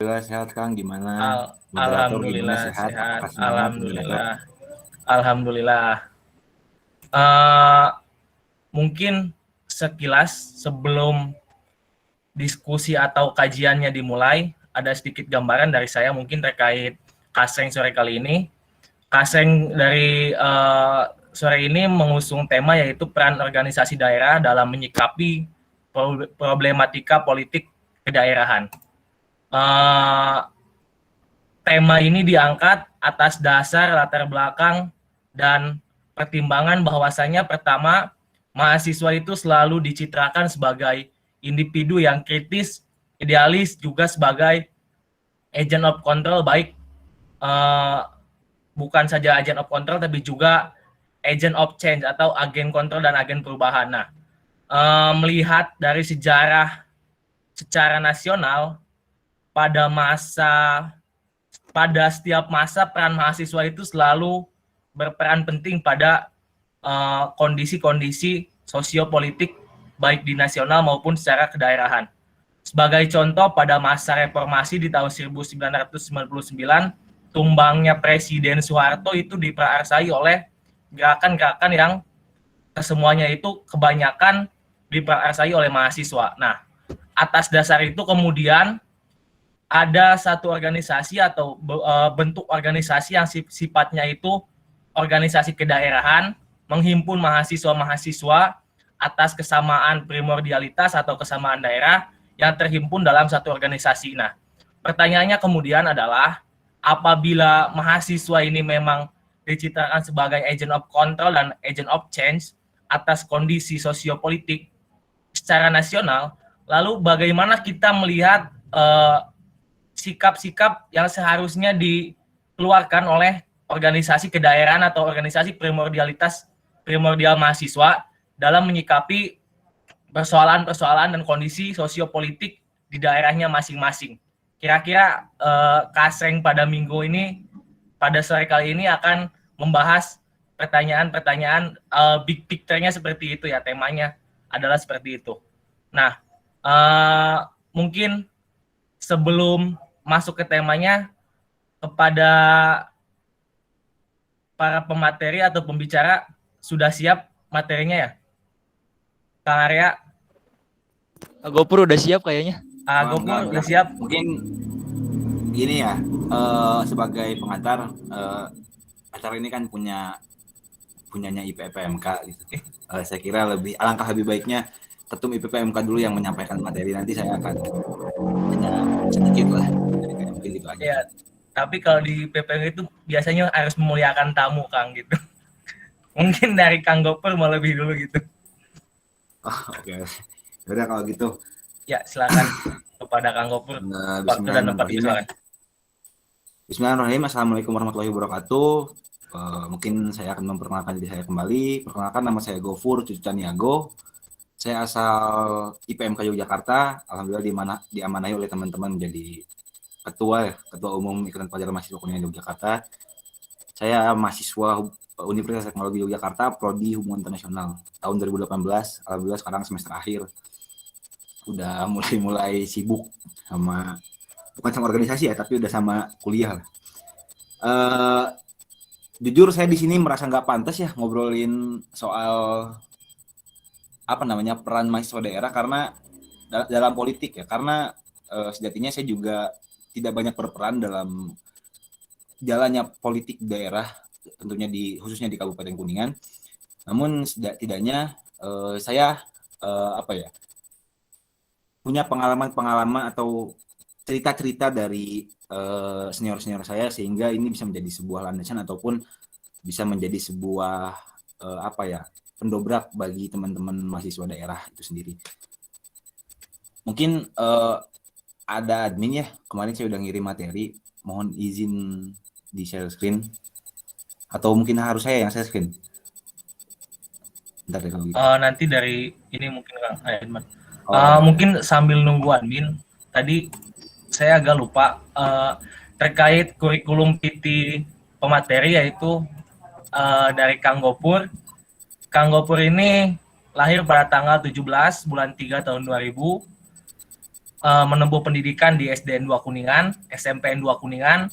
Alhamdulillah sehat Kang, gimana? Moderator gimana Alhamdulillah sehat? sehat. Apakah semangat moderator? Alhamdulillah. Eh, Mungkin sekilas sebelum diskusi atau kajiannya dimulai, ada sedikit gambaran dari saya mungkin terkait Kaseng sore kali ini. Kaseng dari sore ini mengusung tema yaitu peran organisasi daerah dalam menyikapi problematika politik kedaerahan. Eh, Tema ini diangkat atas dasar latar belakang dan pertimbangan bahwasanya pertama, mahasiswa itu selalu dicitrakan sebagai individu yang kritis, idealis, juga sebagai agent of control, baik eh, bukan saja agent of control tapi juga agent of change atau agen kontrol dan agen perubahan. Nah, melihat dari sejarah secara nasional pada setiap masa peran mahasiswa itu selalu berperan penting pada kondisi-kondisi sosiopolitik baik di nasional maupun secara kedaerahan. Sebagai contoh, pada masa reformasi di tahun 1999, tumbangnya Presiden Soeharto itu diprakarsai oleh gerakan-gerakan yang kesemuanya itu kebanyakan diprakarsai oleh mahasiswa. Nah, atas dasar itu kemudian ada satu organisasi atau bentuk organisasi yang sifatnya itu organisasi kedaerahan, menghimpun mahasiswa-mahasiswa atas kesamaan primordialitas atau kesamaan daerah yang terhimpun dalam satu organisasi. Nah, pertanyaannya kemudian adalah, apabila mahasiswa ini memang diciptakan sebagai agent of control dan agent of change atas kondisi sosiopolitik secara nasional, lalu bagaimana kita melihat sikap-sikap yang seharusnya dikeluarkan oleh organisasi kedaerahan atau organisasi primordial mahasiswa dalam menyikapi persoalan-persoalan dan kondisi sosiopolitik di daerahnya masing-masing. Kira-kira Kaseng pada minggu ini, pada sore kali ini akan membahas pertanyaan-pertanyaan big picture-nya seperti itu ya, temanya adalah seperti itu. Nah, mungkin sebelum masuk ke temanya, kepada para pemateri atau pembicara, sudah siap materinya ya? Kang Arya? GoPro udah siap kayaknya. GoPro udah siap? Mungkin gini ya, sebagai pengantar, acara ini kan punyanya IPPMK gitu. Saya kira alangkah lebih baiknya ketum IPPMK dulu yang menyampaikan materi, nanti saya akan hanya sedikit lah. Mungkin itu aja. Ya, tapi kalau di PPM itu biasanya harus memuliakan tamu, Kang, gitu. Mungkin dari Kang Gopur mau lebih dulu gitu. Oke. Udah kalau gitu. Ya, silakan kepada Kang Gopur. Waktu dan tempat silakan. Bismillahirrahmanirrahim. Assalamualaikum warahmatullahi wabarakatuh. Mungkin saya akan memperkenalkan diri saya kembali. Perkenalkan, nama saya Gofur Cucu Caniago. Saya asal IPMK Yogyakarta. Alhamdulillah diamanahi oleh teman-teman menjadi ketua umum Ikatan Pelajar Mahasiswa Kuningan Yogyakarta. Saya mahasiswa Universitas Teknologi Yogyakarta, Prodi Hubungan Internasional tahun 2018. Alhamdulillah sekarang semester akhir. Udah mulai sibuk bukan sama organisasi ya, tapi udah sama kuliah. Jujur saya di sini merasa nggak pantas ya ngobrolin soal peran mahasiswa daerah karena dalam politik ya, karena sejatinya saya juga tidak banyak berperan dalam jalannya politik daerah, tentunya khususnya di Kabupaten Kuningan. Namun setidaknya saya punya pengalaman atau cerita-cerita dari senior-senior saya, sehingga ini bisa menjadi sebuah landasan ataupun bisa menjadi sebuah pendobrak bagi teman-teman mahasiswa daerah itu sendiri. Mungkin ada admin ya, kemarin saya udah ngirim materi, mohon izin di share screen, atau mungkin harus saya yang share screen? Bentar deh kalau gitu. Nanti dari ini mungkin Kang Edman. Mungkin sambil nunggu admin, tadi saya agak lupa terkait kurikulum PT pemateri, yaitu dari Kang Gopur. Kang Gopur ini lahir pada tanggal 17 bulan 3 tahun 2000. menempuh pendidikan di SDN 2 Kuningan, SMPN 2 Kuningan,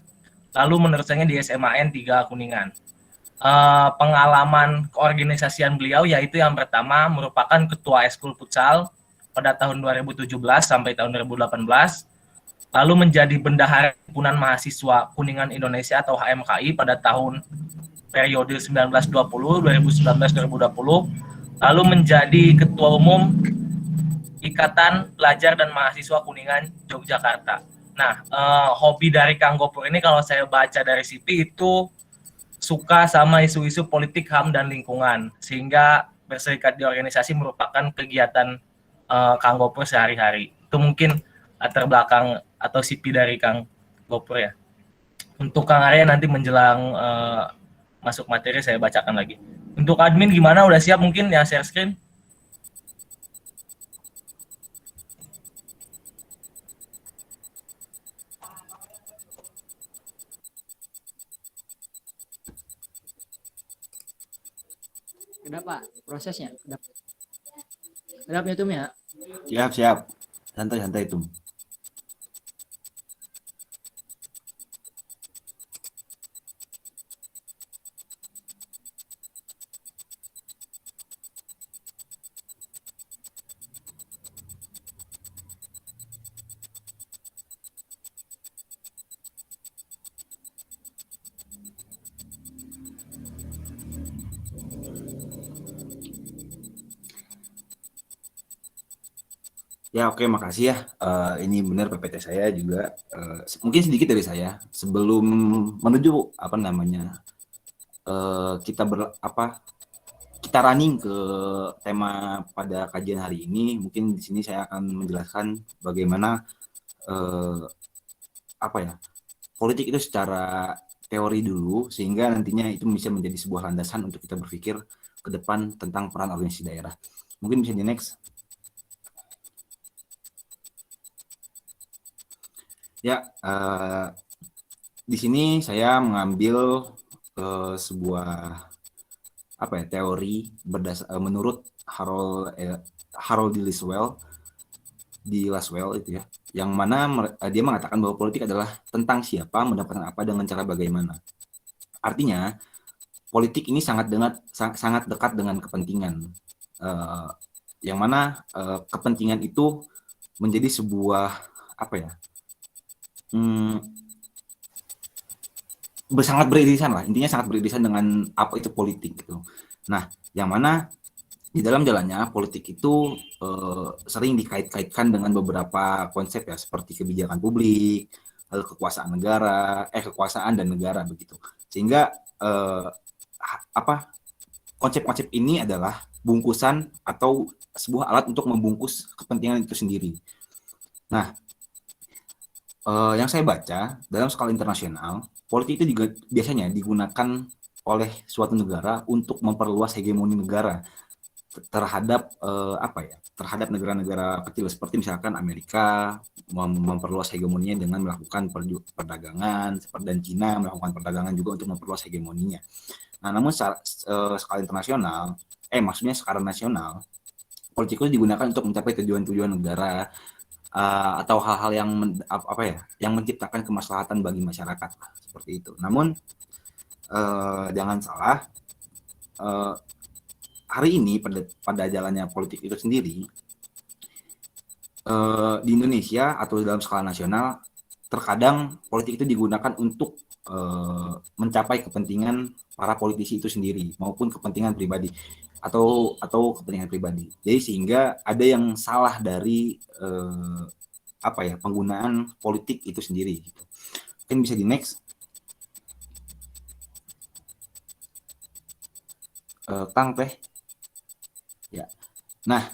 lalu meneruskannya di SMAN 3 Kuningan. Pengalaman keorganisasian beliau yaitu yang pertama merupakan ketua Eskul Futsal pada tahun 2017 sampai tahun 2018, lalu menjadi bendahara himpunan mahasiswa Kuningan Indonesia atau HMKI pada tahun periode 1920, 2019, 2020, lalu menjadi ketua umum Ikatan Pelajar dan Mahasiswa Kuningan Yogyakarta. Nah, hobi dari Kang Gopur ini kalau saya baca dari CV itu suka sama isu-isu politik, HAM, dan lingkungan, sehingga berserikat di organisasi merupakan kegiatan Kang Gopur sehari-hari. Itu mungkin latar belakang atau CV dari Kang Gopur ya. Untuk Kang Arya nanti menjelang masuk materi saya bacakan lagi. Untuk admin gimana? Udah siap mungkin yang share screen? Kenapa prosesnya? Kenapa itu ya? Siap. Santai itu. Ya, oke, makasih ya. Ini benar PPT saya juga. Mungkin sedikit dari saya sebelum menuju kita running ke tema pada kajian hari ini. Mungkin di sini saya akan menjelaskan bagaimana politik itu secara teori dulu, sehingga nantinya itu bisa menjadi sebuah landasan untuk kita berpikir ke depan tentang peran organisasi daerah. Mungkin bisa di next. Ya, di sini saya mengambil sebuah teori menurut Harold di Laswell itu ya, yang mana dia mengatakan bahwa politik adalah tentang siapa, mendapatkan apa, dengan cara bagaimana. Artinya politik ini sangat dekat dengan kepentingan, yang mana kepentingan itu menjadi sebuah sangat beririsan lah, intinya sangat beririsan dengan apa itu politik gitu. Nah, yang mana di dalam jalannya politik itu sering dikait-kaitkan dengan beberapa konsep ya, seperti kebijakan publik, lalu kekuasaan dan negara begitu. Sehingga konsep-konsep ini adalah bungkusan atau sebuah alat untuk membungkus kepentingan itu sendiri. Nah, yang saya baca dalam skala internasional, politik itu juga biasanya digunakan oleh suatu negara untuk memperluas hegemoni negara terhadap terhadap negara-negara kecil, seperti misalkan Amerika memperluas hegemoninya dengan melakukan perdagangan, dan Cina melakukan perdagangan juga untuk memperluas hegemoninya. Nah, namun skala internasional, skala nasional, politik itu digunakan untuk mencapai tujuan-tujuan negara, atau hal-hal yang menciptakan kemaslahatan bagi masyarakat seperti itu. Namun jangan salah, hari ini pada jalannya politik itu sendiri, di Indonesia atau dalam skala nasional, terkadang politik itu digunakan untuk mencapai kepentingan para politisi itu sendiri maupun kepentingan pribadi atau kepentingan pribadi. Jadi sehingga ada yang salah dari penggunaan politik itu sendiri. Mungkin bisa di next. Kang teh. Ya. Nah,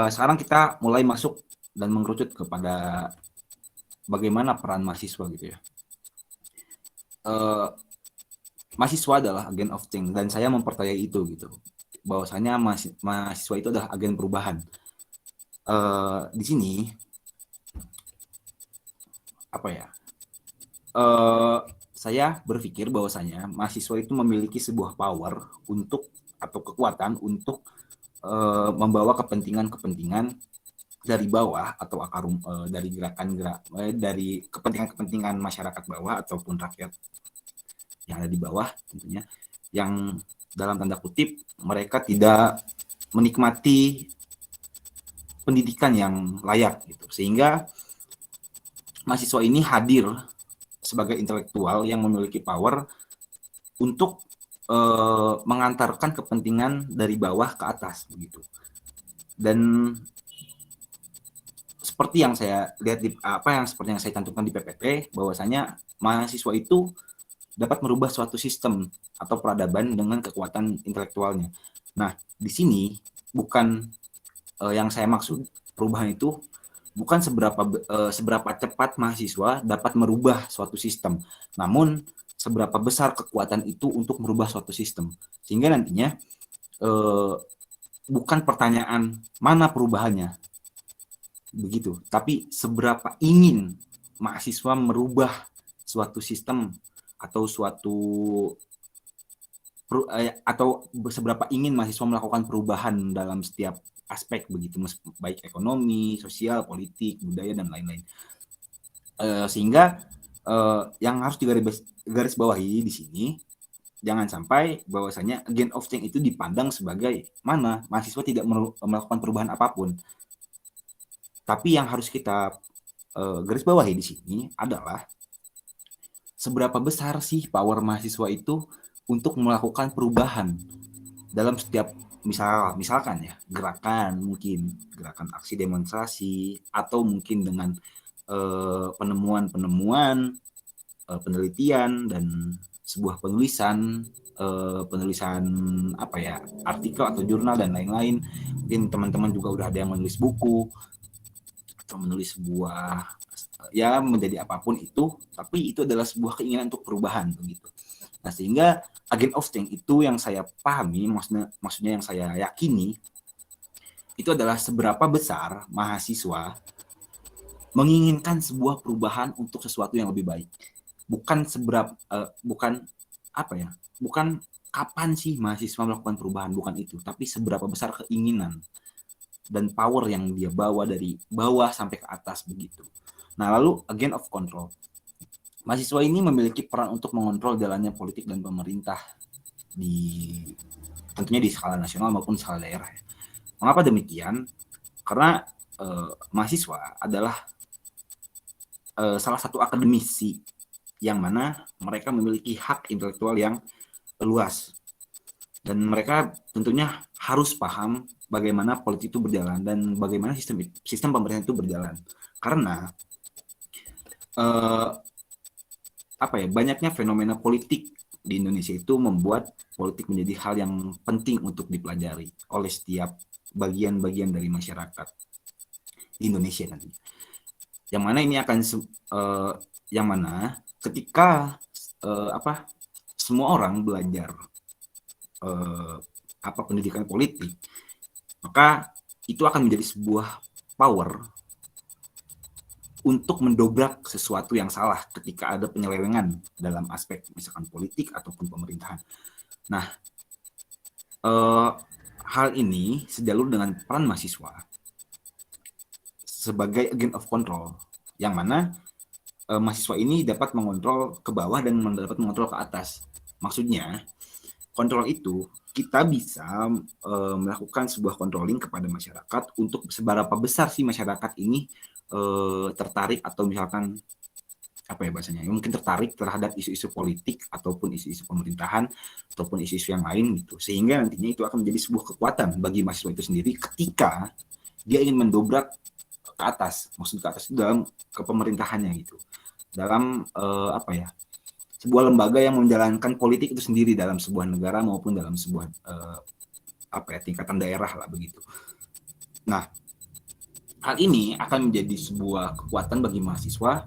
sekarang kita mulai masuk dan mengerucut kepada bagaimana peran mahasiswa gitu ya. Mahasiswa adalah agen of change, dan saya mempercayai itu gitu, bahwasanya mahasiswa itu adalah agen perubahan. Di sini saya berpikir bahwasanya mahasiswa itu memiliki sebuah power atau kekuatan untuk membawa kepentingan-kepentingan dari bawah atau dari dari kepentingan-kepentingan masyarakat bawah ataupun rakyat yang ada di bawah tentunya, yang dalam tanda kutip mereka tidak menikmati pendidikan yang layak gitu, sehingga mahasiswa ini hadir sebagai intelektual yang memiliki power untuk mengantarkan kepentingan dari bawah ke atas begitu. Dan seperti yang saya lihat seperti yang saya cantumkan di PPT, bahwasanya mahasiswa itu dapat merubah suatu sistem atau peradaban dengan kekuatan intelektualnya. Nah, di sini bukan yang saya maksud perubahan itu bukan seberapa cepat mahasiswa dapat merubah suatu sistem, namun seberapa besar kekuatan itu untuk merubah suatu sistem. Sehingga nantinya bukan pertanyaan mana perubahannya, begitu, tapi seberapa ingin mahasiswa merubah suatu sistem atau seberapa ingin mahasiswa melakukan perubahan dalam setiap aspek begitu, baik ekonomi, sosial, politik, budaya, dan lain-lain. Sehingga yang harus digaris bawahi di sini, jangan sampai bahwasanya agent of change itu dipandang sebagai mana mahasiswa tidak melakukan perubahan apapun. Tapi yang harus kita garis bawahi di sini adalah seberapa besar sih power mahasiswa itu untuk melakukan perubahan dalam setiap misalkan ya gerakan aksi demonstrasi, atau mungkin dengan penemuan-penemuan, penelitian, dan sebuah penulisan artikel atau jurnal dan lain-lain. Mungkin teman-teman juga udah ada yang menulis buku atau menulis sebuah menjadi apapun itu, tapi itu adalah sebuah keinginan untuk perubahan begitu. Nah, sehingga agent of change itu yang saya pahami, maksudnya yang saya yakini itu adalah seberapa besar mahasiswa menginginkan sebuah perubahan untuk sesuatu yang lebih baik. Bukan kapan sih mahasiswa melakukan perubahan, bukan itu, tapi seberapa besar keinginan dan power yang dia bawa dari bawah sampai ke atas begitu. Nah, lalu agent of control. Mahasiswa ini memiliki peran untuk mengontrol jalannya politik dan pemerintah tentunya di skala nasional maupun skala daerah. Mengapa demikian? Karena mahasiswa adalah salah satu akademisi yang mana mereka memiliki hak intelektual yang luas, dan mereka tentunya harus paham bagaimana politik itu berjalan dan bagaimana sistem pemerintahan itu berjalan. Karena banyaknya fenomena politik di Indonesia itu membuat politik menjadi hal yang penting untuk dipelajari oleh setiap bagian-bagian dari masyarakat di Indonesia nanti. Yang mana ini akan ketika semua orang belajar pendidikan politik, maka itu akan menjadi sebuah power untuk mendobrak sesuatu yang salah ketika ada penyelewengan dalam aspek misalkan politik ataupun pemerintahan. Nah, hal ini sejalur dengan peran mahasiswa sebagai agent of control, yang mana mahasiswa ini dapat mengontrol ke bawah dan dapat mengontrol ke atas. Maksudnya, kontrol itu kita bisa melakukan sebuah controlling kepada masyarakat untuk seberapa besar sih masyarakat ini tertarik, atau misalkan mungkin tertarik terhadap isu-isu politik ataupun isu-isu pemerintahan ataupun isu-isu yang lain gitu, sehingga nantinya itu akan menjadi sebuah kekuatan bagi mahasiswa itu sendiri ketika dia ingin mendobrak ke atas, maksud ke atas itu dalam kepemerintahannya gitu, dalam sebuah lembaga yang menjalankan politik itu sendiri dalam sebuah negara maupun dalam sebuah tingkatan daerah lah begitu. Nah, hal ini akan menjadi sebuah kekuatan bagi mahasiswa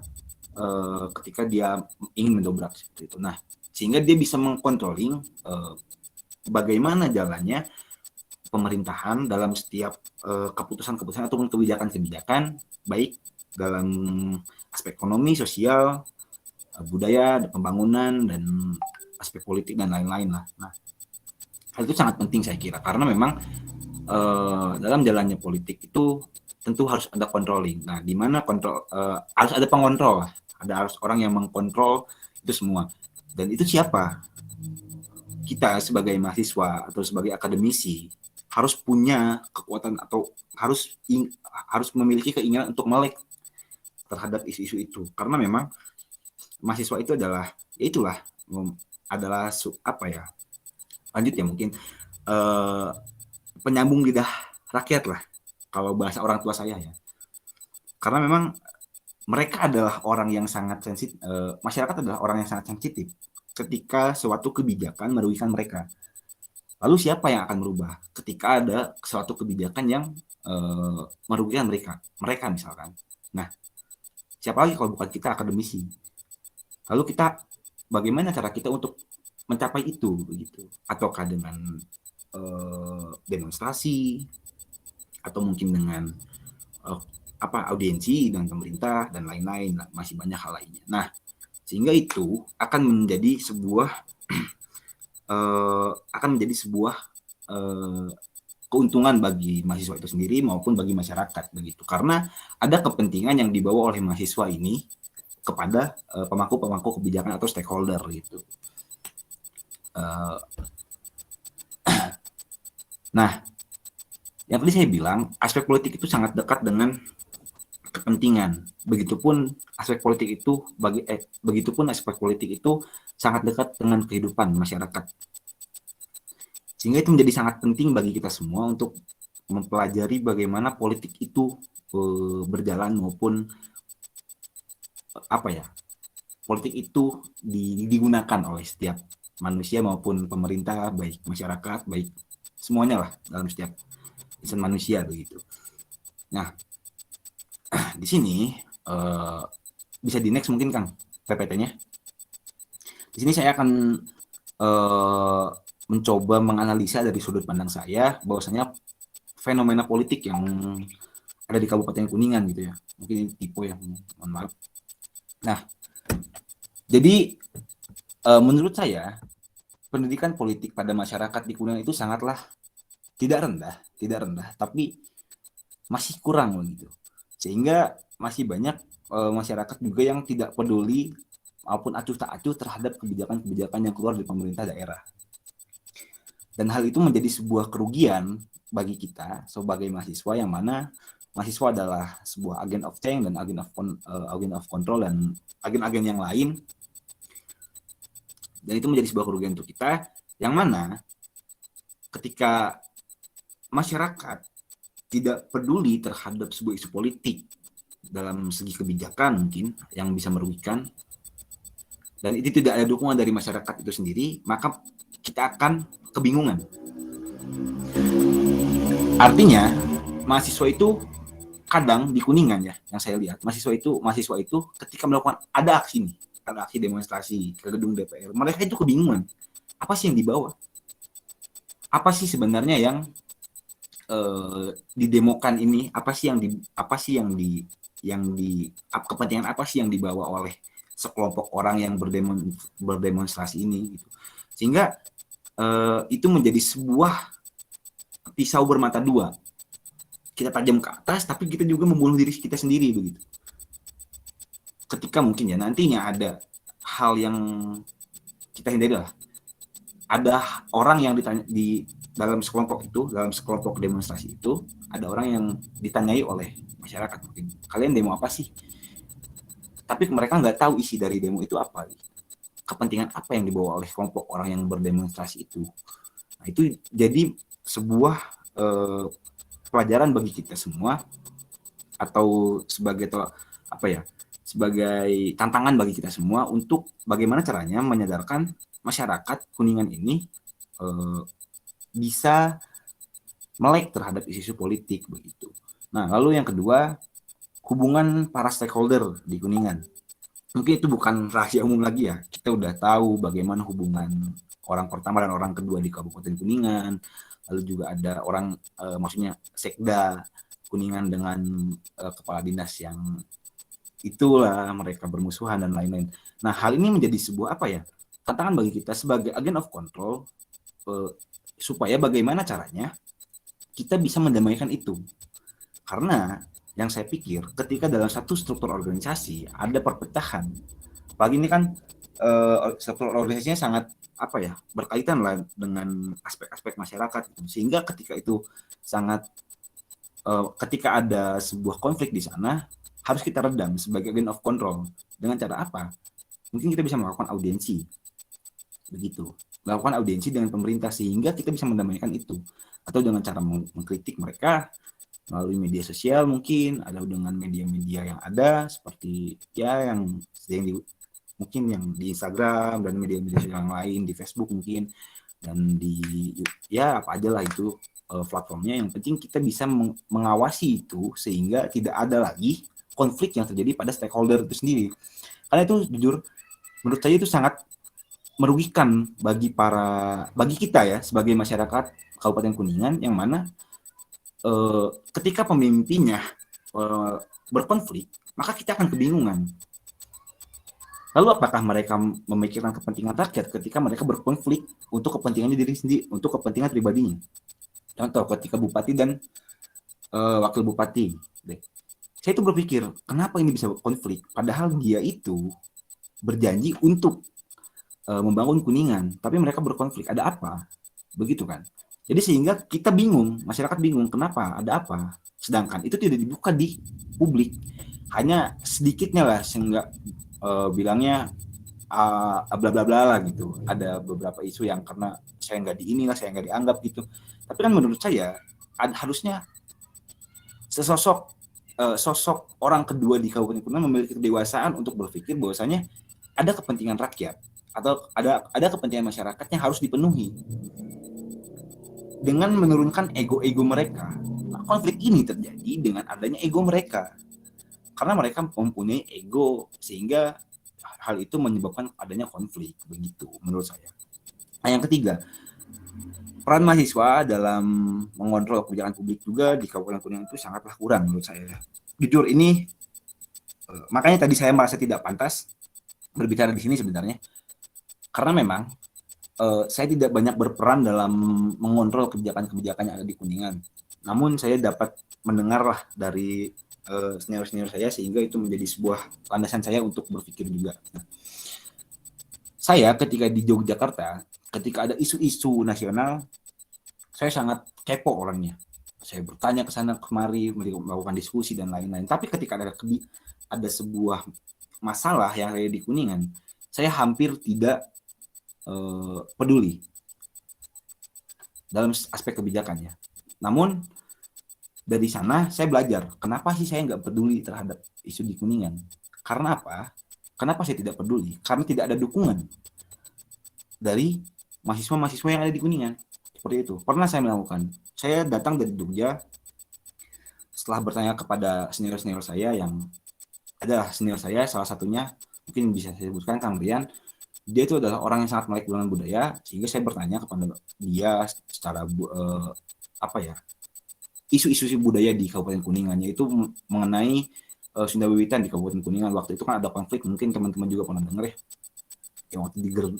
ketika dia ingin mendobrak seperti itu. Nah, sehingga dia bisa mengkontrolling bagaimana jalannya pemerintahan dalam setiap keputusan-keputusan ataupun kebijakan-kebijakan, baik dalam aspek ekonomi, sosial, budaya, pembangunan, dan aspek politik dan lain-lain lah. Nah, hal itu sangat penting saya kira, karena memang dalam jalannya politik itu tentu harus ada controlling. Nah, di mana kontrol harus ada pengontrol lah. Harus orang yang mengkontrol itu semua. Dan itu siapa? Kita sebagai mahasiswa atau sebagai akademisi harus punya kekuatan atau harus memiliki keinginan untuk melek terhadap isu-isu itu. Karena memang mahasiswa itu adalah ya itulah adalah apa ya? Lanjut ya mungkin penyambung lidah rakyat lah kalau bahasa orang tua saya ya. Karena memang mereka adalah orang yang sangat sensitif, masyarakat adalah orang yang sangat sensitif ketika suatu kebijakan merugikan mereka. Lalu siapa yang akan merubah ketika ada suatu kebijakan yang merugikan mereka misalkan. Nah, siapa lagi kalau bukan kita akademisi? Lalu kita bagaimana cara kita untuk mencapai itu begitu? Ataukah dengan demonstrasi atau mungkin dengan audiensi dengan pemerintah dan lain-lain, masih banyak hal lainnya. Nah, sehingga itu akan menjadi sebuah keuntungan bagi mahasiswa itu sendiri maupun bagi masyarakat begitu, karena ada kepentingan yang dibawa oleh mahasiswa ini kepada pemangku kebijakan atau stakeholder gitu. Nah, yang tadi saya bilang aspek politik itu sangat dekat dengan kepentingan. Begitupun aspek politik itu sangat dekat dengan kehidupan masyarakat. Sehingga itu menjadi sangat penting bagi kita semua untuk mempelajari bagaimana politik itu berjalan maupun politik itu digunakan oleh setiap manusia maupun pemerintah, baik masyarakat, baik semuanya lah dalam setiap insan manusia begitu. Nah, di sini bisa di next mungkin Kang PPT-nya. Di sini saya akan mencoba menganalisa dari sudut pandang saya bahwasanya fenomena politik yang ada di Kabupaten Kuningan gitu ya. Mungkin tipe ya, mohon maaf. Nah, jadi menurut saya pendidikan politik pada masyarakat di Kuningan itu sangatlah tidak rendah, tapi masih kurang begitu. Sehingga masih banyak masyarakat juga yang tidak peduli maupun acuh tak acuh terhadap kebijakan-kebijakan yang keluar dari pemerintah daerah. Dan hal itu menjadi sebuah kerugian bagi kita sebagai mahasiswa, yang mana mahasiswa adalah sebuah agen of change dan agen of control dan agen-agen yang lain. Dan itu menjadi sebuah kerugian untuk kita, yang mana ketika masyarakat tidak peduli terhadap sebuah isu politik dalam segi kebijakan mungkin yang bisa merugikan, dan itu tidak ada dukungan dari masyarakat itu sendiri, maka kita akan kebingungan. Artinya mahasiswa itu kadang di Kuningan ya, yang saya lihat mahasiswa itu ketika melakukan ada aksi demonstrasi ke gedung DPR, mereka itu kebingungan. Apa sih yang dibawa? Apa sih sebenarnya yang didemokan ini? Kepentingan apa sih yang dibawa oleh sekelompok orang yang berdemonstrasi ini gitu. Sehingga itu menjadi sebuah pisau bermata dua. Kita tajam ke atas, tapi kita juga membunuh diri kita sendiri begitu. Ketika mungkin ya nantinya ada hal yang kita hindari lah. Ada orang yang ditanya dalam sekelompok demonstrasi itu, ada orang yang ditanyai oleh masyarakat mungkin, kalian demo apa sih? Tapi mereka nggak tahu isi dari demo itu apa. Kepentingan apa yang dibawa oleh kelompok orang yang berdemonstrasi itu. Nah, itu jadi sebuah pelajaran bagi kita semua, atau sebagai tantangan bagi kita semua untuk bagaimana caranya menyadarkan masyarakat Kuningan ini bisa melek terhadap isu-isu politik begitu. Nah, lalu yang kedua, hubungan para stakeholder di Kuningan. Mungkin itu bukan rahasia umum lagi ya. Kita udah tahu bagaimana hubungan orang pertama dan orang kedua di Kabupaten Kuningan. Lalu juga ada orang, maksudnya Sekda Kuningan dengan kepala dinas yang itulah mereka bermusuhan dan lain-lain. Nah, hal ini menjadi sebuah tantangan bagi kita sebagai agen of control, supaya bagaimana caranya kita bisa mendamaikan itu. Karena yang saya pikir ketika dalam satu struktur organisasi ada perpecahan, apalagi ini kan struktur organisasinya sangat apa ya, berkaitan lah dengan aspek-aspek masyarakat gitu. Sehingga ketika itu sangat ketika ada sebuah konflik di sana harus kita redam sebagai agent of control. Dengan cara apa? Mungkin kita bisa melakukan audiensi, begitu, melakukan audiensi dengan pemerintah sehingga kita bisa mendamaikan itu, atau dengan cara mengkritik mereka melalui media sosial, mungkin ada dengan media-media yang ada seperti ya yang mungkin yang di Instagram dan media-media yang lain, di Facebook mungkin, dan di ya apa aja lah itu platformnya. Yang penting kita bisa mengawasi itu sehingga tidak ada lagi konflik yang terjadi pada stakeholder itu sendiri. Karena itu jujur menurut saya itu sangat merugikan bagi kita ya sebagai masyarakat Kabupaten Kuningan, yang mana ketika pemimpinnya berkonflik, maka kita akan kebingungan. Lalu apakah mereka memikirkan kepentingan rakyat ketika mereka berkonflik untuk kepentingannya diri sendiri, untuk kepentingan pribadinya? Contoh ketika bupati dan wakil bupati, saya itu berpikir kenapa ini bisa konflik, padahal dia itu berjanji untuk membangun Kuningan, tapi mereka berkonflik, ada apa? Begitu kan? Jadi sehingga kita bingung, masyarakat bingung, kenapa, ada apa? Sedangkan itu tidak dibuka di publik, hanya sedikitnya lah, sehingga bilangnya bla bla bla lah gitu. Ada beberapa isu yang karena saya nggak di inilah, saya nggak dianggap gitu. Tapi kan menurut saya harusnya sosok orang kedua di Kabupaten Kuningan memiliki kedewasaan untuk berpikir bahwasanya ada kepentingan rakyat atau ada kepentingan masyarakat yang harus dipenuhi dengan menurunkan ego-ego mereka. Nah, konflik ini terjadi dengan adanya ego mereka. Karena mereka mempunyai ego sehingga hal itu menyebabkan adanya konflik, begitu menurut saya. Nah, yang ketiga, peran mahasiswa dalam mengontrol kebijakan publik juga di Kabupaten Kuningan itu sangatlah kurang menurut saya. Jujur ini makanya tadi saya merasa tidak pantas berbicara di sini sebenarnya. Karena memang saya tidak banyak berperan dalam mengontrol kebijakan-kebijakan yang ada di Kuningan. Namun saya dapat mendengarlah dari senior-senior saya sehingga itu menjadi sebuah landasan saya untuk berpikir juga. Nah, saya ketika di Yogyakarta, ketika ada isu-isu nasional, saya sangat kepo orangnya. Saya bertanya ke sana kemari, melakukan diskusi dan lain-lain. Tapi ketika ada sebuah masalah yang ada di Kuningan, saya hampir tidak peduli dalam aspek kebijakannya. Namun dari sana saya belajar, kenapa sih saya nggak peduli terhadap isu di Kuningan? Karena apa? Kenapa saya tidak peduli? Karena tidak ada dukungan dari mahasiswa-mahasiswa yang ada di Kuningan. Seperti itu. Pernah saya melakukan. Saya datang dari Jogja, setelah bertanya kepada senior-senior saya yang adalah senior saya, salah satunya mungkin bisa saya sebutkan, Kang Rian. Dia itu adalah orang yang sangat melek dengan budaya, sehingga saya bertanya kepada dia secara isu-isu budaya di Kabupaten Kuningan, yaitu mengenai Sunda Wiwitan di Kabupaten Kuningan. Waktu itu kan ada konflik, mungkin teman-teman juga pernah dengar ya,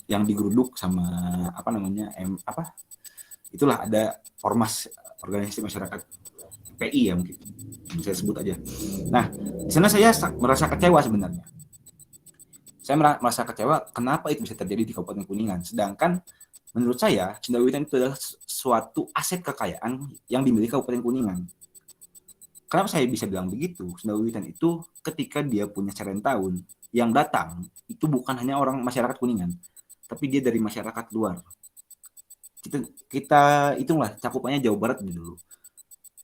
yang digeruduk sama itulah ada ormas, organisasi masyarakat PI ya, mungkin saya sebut aja. Nah, di sana saya merasa kecewa sebenarnya. Saya merasa kecewa kenapa itu bisa terjadi di Kabupaten Kuningan, sedangkan menurut saya Sunda Wiwitan itu adalah suatu aset kekayaan yang dimiliki Kabupaten Kuningan. Kenapa saya bisa bilang begitu? Sunda Wiwitan itu ketika dia punya Serentahun, yang datang itu bukan hanya orang masyarakat Kuningan, tapi dia dari masyarakat luar. Kita hitunglah cakupannya Jawa Barat dulu.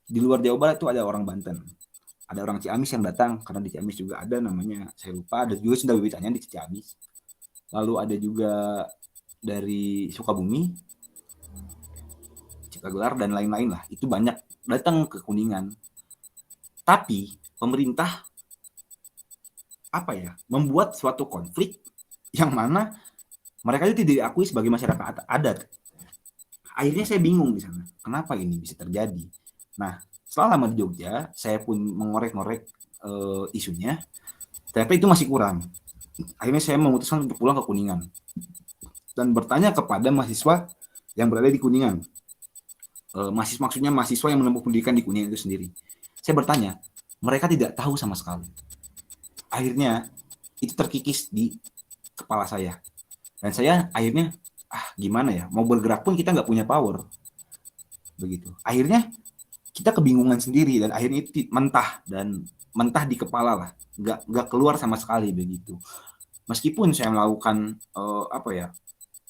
Di luar Jawa Barat itu ada orang Banten, ada orang Ciamis yang datang, karena di Ciamis juga ada namanya, saya lupa, ada juga Sunda Wiwitannya di Ciamis. Lalu ada juga dari Sukabumi, Cikagelar dan lain-lain lah, itu banyak datang ke Kuningan. Tapi pemerintah membuat suatu konflik yang mana mereka itu tidak diakui sebagai masyarakat adat. Akhirnya saya bingung di sana, kenapa ini bisa terjadi. Nah, setelah lama di Jogja, saya pun mengorek-ngorek isunya, ternyata itu masih kurang. Akhirnya saya memutuskan untuk pulang ke Kuningan dan bertanya kepada mahasiswa yang berada di Kuningan. Maksudnya mahasiswa yang menempuh pendidikan di Kuningan itu sendiri. Saya bertanya, mereka tidak tahu sama sekali. Akhirnya itu terkikis di kepala saya, dan saya akhirnya gimana ya, mau bergerak pun kita nggak punya power begitu. Akhirnya kita kebingungan sendiri, dan akhirnya itu mentah di kepala lah, nggak keluar sama sekali begitu. Meskipun saya melakukan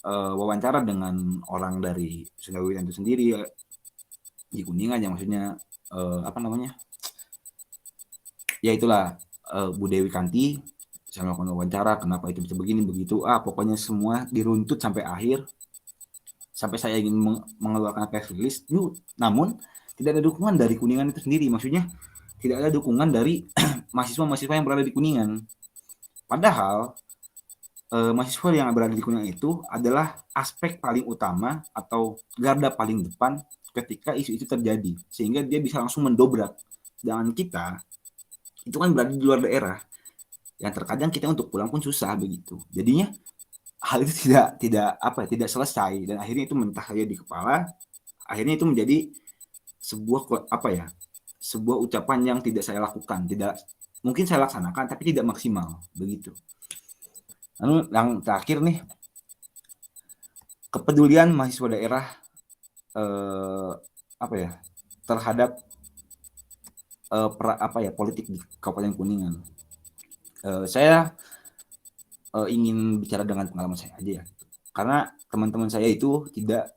wawancara dengan orang dari Sunda Wiwitan itu sendiri di Kuningan, yang maksudnya ya itulah, Bu Dewi Kanti, saya melakukan wawancara kenapa itu bisa begini begitu, pokoknya semua diruntut sampai akhir, sampai saya ingin mengeluarkan press release. Namun tidak ada dukungan dari Kuningan itu sendiri, maksudnya tidak ada dukungan dari mahasiswa-mahasiswa yang berada di Kuningan. Padahal mahasiswa yang berada di Kuningan itu adalah aspek paling utama atau garda paling depan ketika isu itu terjadi, sehingga dia bisa langsung mendobrak. Dan kita itu kan berada di luar daerah, yang terkadang kita untuk pulang pun susah begitu. Jadinya hal itu tidak selesai, dan akhirnya itu mentah saja di kepala. Akhirnya itu menjadi sebuah ucapan yang tidak saya lakukan, tidak mungkin saya laksanakan, tapi tidak maksimal begitu. Lalu yang terakhir nih, kepedulian mahasiswa daerah terhadap politik di Kabupaten Kuningan. Saya ingin bicara dengan pengalaman saya aja ya, karena teman-teman saya itu tidak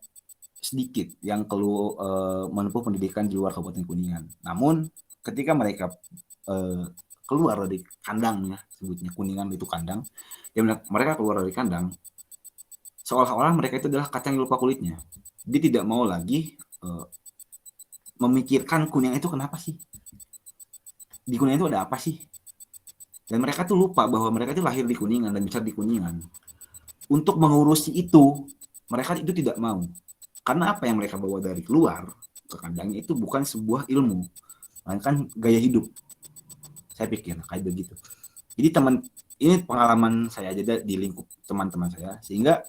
sedikit yang menempuh pendidikan di luar Kabupaten Kuningan. Namun ketika mereka keluar dari kandangnya, sebutnya Kuningan itu kandang, ya mereka keluar dari kandang, seolah-olah mereka itu adalah kacang yang lupa kulitnya. Dia tidak mau lagi memikirkan Kuningan itu kenapa sih, di Kuningan itu ada apa sih. Dan mereka tuh lupa bahwa mereka itu lahir di Kuningan dan besar di Kuningan. Untuk mengurusi itu, mereka itu tidak mau. Karena apa yang mereka bawa dari luar ke kandangnya itu bukan sebuah ilmu, melainkan gaya hidup. Saya pikir kayak begitu. Jadi ini pengalaman saya aja di lingkup teman-teman saya, sehingga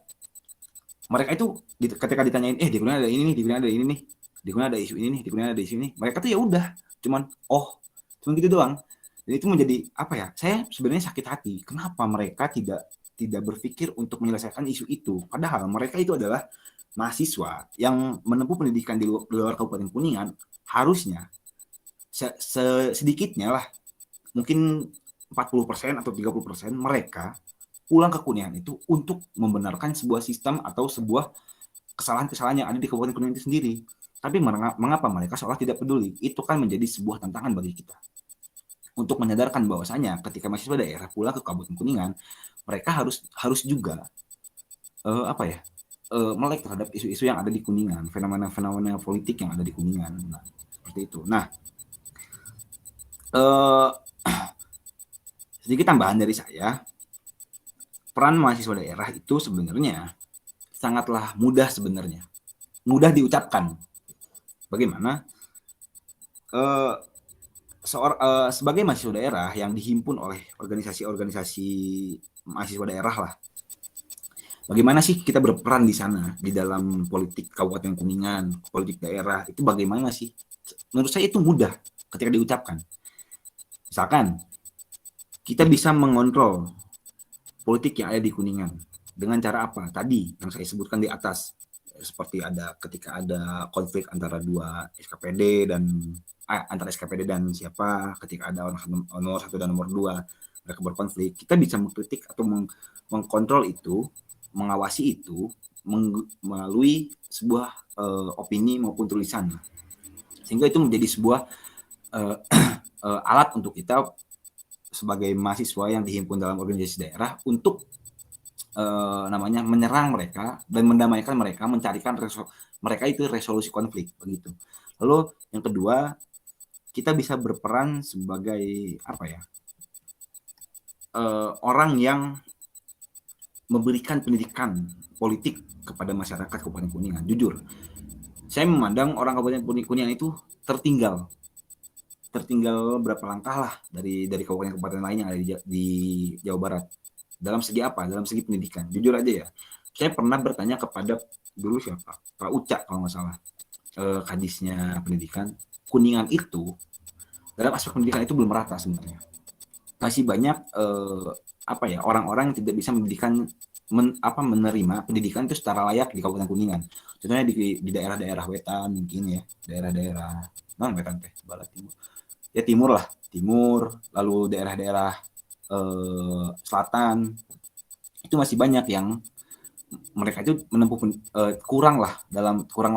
mereka itu ketika ditanyain, di Kuningan ada ini nih, di Kuningan ada ini nih, di Kuningan ada isu ini nih, di Kuningan ada isu ini, mereka tuh ya udah, cuman gitu doang. Dan itu menjadi saya sebenarnya sakit hati. Kenapa mereka tidak berpikir untuk menyelesaikan isu itu? Padahal mereka itu adalah mahasiswa yang menempuh pendidikan di luar Kabupaten Kuningan. Harusnya sedikitnya lah, mungkin 40% atau 30% mereka pulang ke Kuningan itu untuk membenarkan sebuah sistem atau sebuah kesalahan-kesalahan yang ada di Kabupaten Kuningan itu sendiri. Tapi mengapa mereka seolah tidak peduli? Itu kan menjadi sebuah tantangan bagi kita untuk menyadarkan bahwasanya ketika mahasiswa daerah pulang ke Kabupaten Kuningan, mereka harus juga melek terhadap isu-isu yang ada di Kuningan, fenomena-fenomena politik yang ada di Kuningan. Nah, seperti itu. Nah, sedikit tambahan dari saya, peran mahasiswa daerah itu sebenarnya sangatlah mudah sebenarnya. Mudah diucapkan. Bagaimana? Sebagai mahasiswa daerah yang dihimpun oleh organisasi-organisasi mahasiswa daerah lah, bagaimana sih kita berperan di sana, di dalam politik Kabupaten Kuningan, politik daerah, itu bagaimana sih? Menurut saya itu mudah ketika diucapkan. Misalkan, kita bisa mengontrol politik yang ada di Kuningan. Dengan cara apa? Tadi yang saya sebutkan di atas. Seperti ketika ada konflik antara dua SKPD antara SKPD dan siapa, ketika ada nomor 1 dan nomor 2 mereka berkonflik, kita bisa mengkritik atau mengkontrol itu, mengawasi itu melalui sebuah opini maupun tulisan, sehingga itu menjadi sebuah alat untuk kita sebagai mahasiswa yang dihimpun dalam organisasi daerah untuk menyerang mereka dan mendamaikan mereka, mencarikan mereka itu resolusi konflik begitu. Lalu yang kedua, kita bisa berperan sebagai orang yang memberikan pendidikan politik kepada masyarakat Kabupaten Kuningan. Jujur, saya memandang orang Kabupaten Kuningan itu tertinggal berapa langkah lah dari kabupaten-kabupaten lain yang ada di Jawa Barat. Dalam segi apa? Dalam segi pendidikan. Jujur aja ya, saya pernah bertanya kepada dulu siapa, Pak Uca kalau nggak salah, kadisnya pendidikan. Kuningan itu dalam aspek pendidikan itu belum merata sebenarnya. Masih banyak orang-orang yang tidak bisa menerima pendidikan itu secara layak di Kabupaten Kuningan. Contohnya di daerah-daerah wetan mungkin ya, daerah-daerah wetan barat timur. Ya timur, lalu daerah-daerah selatan itu masih banyak yang mereka itu kurang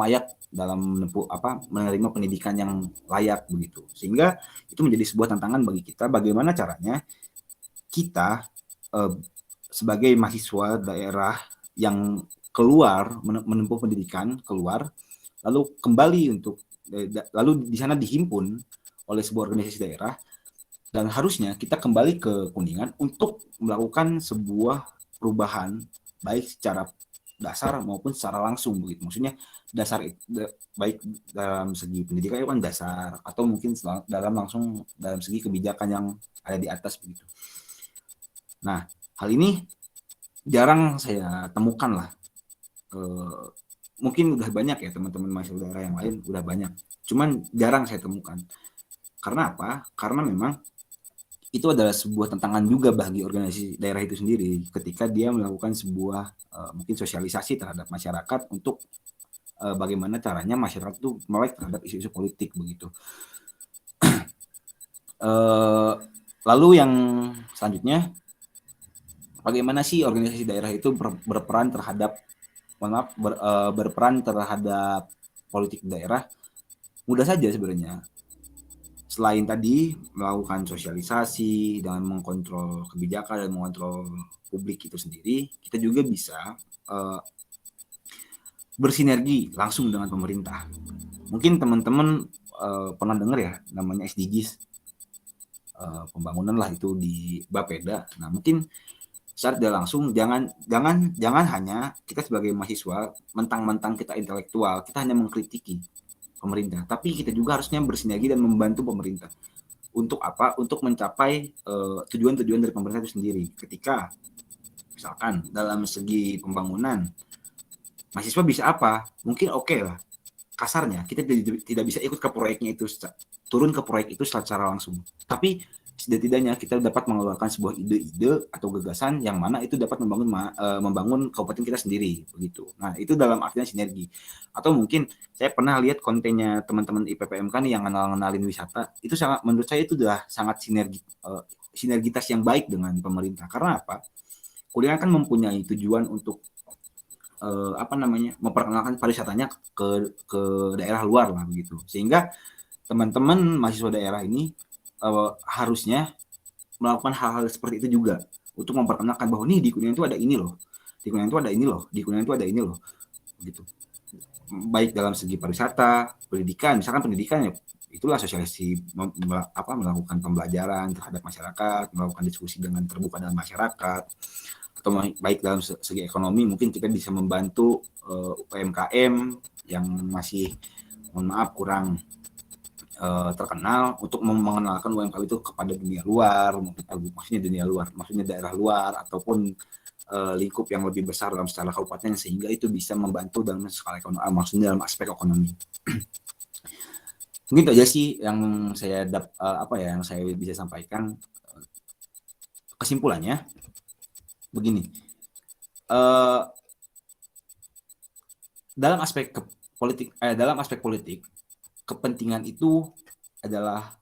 layak dalam menerima pendidikan yang layak begitu. Sehingga itu menjadi sebuah tantangan bagi kita bagaimana caranya kita sebagai mahasiswa daerah yang keluar menempuh pendidikan keluar lalu kembali lalu di sana dihimpun oleh sebuah organisasi daerah dan harusnya kita kembali ke Kuningan untuk melakukan sebuah perubahan baik secara dasar maupun secara langsung begitu. Maksudnya dasar baik dalam segi pendidikan itu kan dasar atau mungkin dalam segi kebijakan yang ada di atas begitu. Nah, hal ini jarang saya temukan lah. Mungkin udah banyak ya teman-teman mahasiswa daerah yang lain udah banyak. Cuman jarang saya temukan. Karena apa? Karena memang itu adalah sebuah tantangan juga bagi organisasi daerah itu sendiri ketika dia melakukan sebuah mungkin sosialisasi terhadap masyarakat untuk bagaimana caranya masyarakat itu melek terhadap isu-isu politik begitu. Lalu yang selanjutnya, bagaimana sih organisasi daerah itu berperan terhadap politik daerah? Mudah saja sebenarnya. Selain tadi melakukan sosialisasi dengan mengkontrol kebijakan dan mengontrol publik itu sendiri, kita juga bisa bersinergi langsung dengan pemerintah. Mungkin teman-teman pernah dengar ya namanya SDGs, pembangunan lah itu di Bapeda. Nah mungkin secara tidak langsung jangan hanya kita sebagai mahasiswa mentang-mentang kita intelektual, kita hanya mengkritiki pemerintah, tapi kita juga harusnya bersinergi dan membantu pemerintah. Untuk apa? Untuk mencapai tujuan-tujuan dari pemerintah itu sendiri. Ketika misalkan dalam segi pembangunan, mahasiswa bisa apa? Mungkin oke lah. Kasarnya kita tidak bisa ikut ke proyeknya itu, turun ke proyek itu secara langsung. Tapi setidaknya kita dapat mengeluarkan sebuah ide-ide atau gagasan yang mana itu dapat membangun kabupaten kita sendiri begitu. Nah, itu dalam artinya sinergi. Atau mungkin saya pernah lihat kontennya teman-teman IPPMK nih yang ngenalin wisata, itu menurut saya itu sudah sangat sinergitas yang baik dengan pemerintah. Karena apa? Kuliah kan mempunyai tujuan untuk memperkenalkan pariwisatanya ke daerah luar lah begitu. Sehingga teman-teman mahasiswa daerah ini harusnya melakukan hal-hal seperti itu juga untuk memperkenalkan bahwa nih di Kuningan itu ada ini loh, di Kuningan itu ada ini loh, di Kuningan itu ada ini loh, gitu. Baik dalam segi pariwisata, pendidikan, misalkan pendidikan ya itulah sosialisasi, melakukan pembelajaran terhadap masyarakat, melakukan diskusi dengan terbuka dengan masyarakat, atau baik dalam segi ekonomi mungkin kita bisa membantu UMKM yang masih mohon maaf kurang terkenal untuk mengenalkan UMKM itu kepada dunia luar, maksudnya daerah luar ataupun lingkup yang lebih besar dalam skala kabupaten sehingga itu bisa membantu dalam skala ekonomi, maksudnya dalam aspek ekonomi. Mungkin itu aja sih yang saya yang saya bisa sampaikan. Kesimpulannya begini, dalam aspek politik kepentingan itu adalah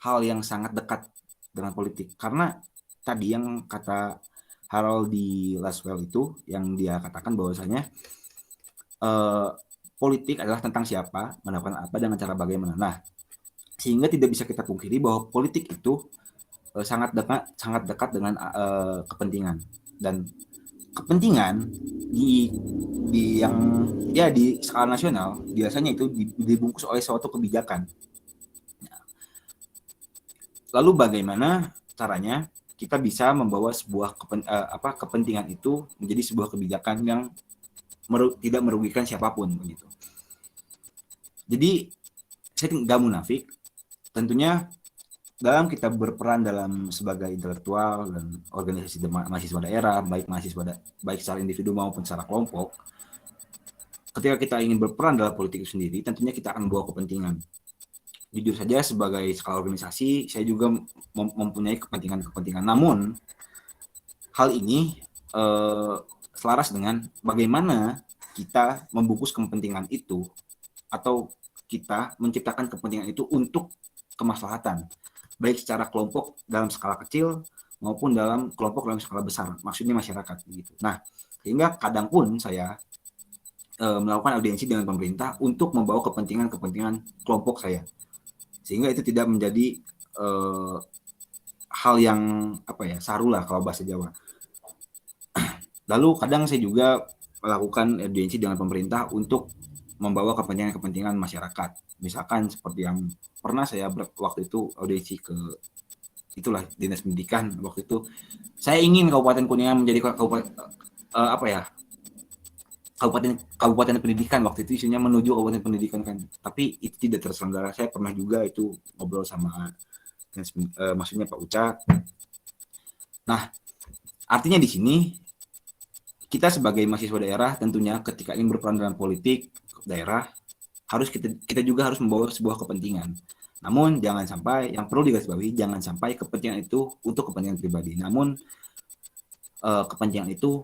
hal yang sangat dekat dengan politik karena tadi yang kata Harold di Laswell itu yang dia katakan bahwasanya politik adalah tentang siapa, melakukan apa, dengan cara bagaimana. Nah, sehingga tidak bisa kita pungkiri bahwa politik itu sangat dekat dengan kepentingan, dan kepentingan di skala nasional biasanya itu dibungkus oleh suatu kebijakan. Lalu bagaimana caranya kita bisa membawa sebuah kepentingan itu menjadi sebuah kebijakan yang tidak merugikan siapapun begitu. Jadi saya nggak munafik, tentunya dalam kita berperan sebagai intelektual dan organisasi mahasiswa daerah, baik secara individu maupun secara kelompok, ketika kita ingin berperan dalam politik itu sendiri, tentunya kita akan membawa kepentingan. jujur saja sebagai skala organisasi saya juga mempunyai kepentingan-kepentingan. Namun hal ini selaras dengan bagaimana kita membungkus kepentingan itu atau kita menciptakan kepentingan itu untuk kemaslahatan, baik secara kelompok dalam skala kecil maupun dalam kelompok dalam skala besar, maksudnya masyarakat gitu. Nah, sehingga kadang pun saya melakukan audiensi dengan pemerintah untuk membawa kepentingan-kepentingan kelompok saya, sehingga itu tidak menjadi hal yang saru lah kalau bahasa Jawa. Lalu kadang saya juga melakukan audiensi dengan pemerintah untuk membawa kepentingan-kepentingan masyarakat. Misalkan seperti yang pernah saya waktu itu audiensi ke itulah Dinas Pendidikan waktu itu. Saya ingin Kabupaten Kuningan menjadi kabupaten pendidikan, waktu itu isunya menuju kabupaten pendidikan kan. Tapi itu tidak terselenggara. Saya pernah juga itu ngobrol sama maksudnya Pak Uca. Nah, artinya di sini kita sebagai mahasiswa daerah tentunya ketika ingin berperan dalam politik daerah kita juga harus membawa sebuah kepentingan. Namun jangan sampai, yang perlu digarisbawahi, jangan sampai kepentingan itu untuk kepentingan pribadi. Namun kepentingan itu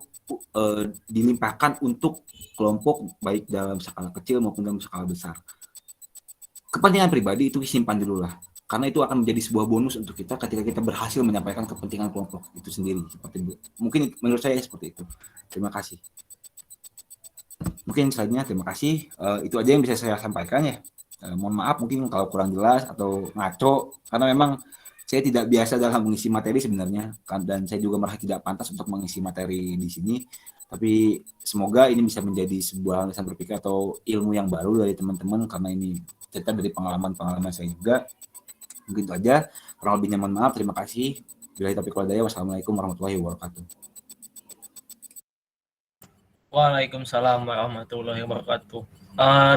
dilimpahkan untuk kelompok baik dalam skala kecil maupun dalam skala besar. Kepentingan pribadi itu disimpan dulu lah, karena itu akan menjadi sebuah bonus untuk kita ketika kita berhasil menyampaikan kepentingan kelompok itu sendiri. Seperti itu. Mungkin menurut saya seperti itu. Terima kasih. Mungkin selanjutnya terima kasih. Itu aja yang bisa saya sampaikan ya. Mohon maaf mungkin kalau kurang jelas atau ngaco, karena memang saya tidak biasa dalam mengisi materi sebenarnya, dan saya juga merasa tidak pantas untuk mengisi materi di sini. Tapi semoga ini bisa menjadi sebuah landasan berpikir atau ilmu yang baru dari teman-teman, karena ini cerita dari pengalaman-pengalaman saya juga. Mungkin itu aja. Kurang lebihnya mohon maaf. Terima kasih. Bila taufiq wal hidayah. Wassalamualaikum warahmatullahi wabarakatuh. Waalaikumsalam warahmatullahi wabarakatuh.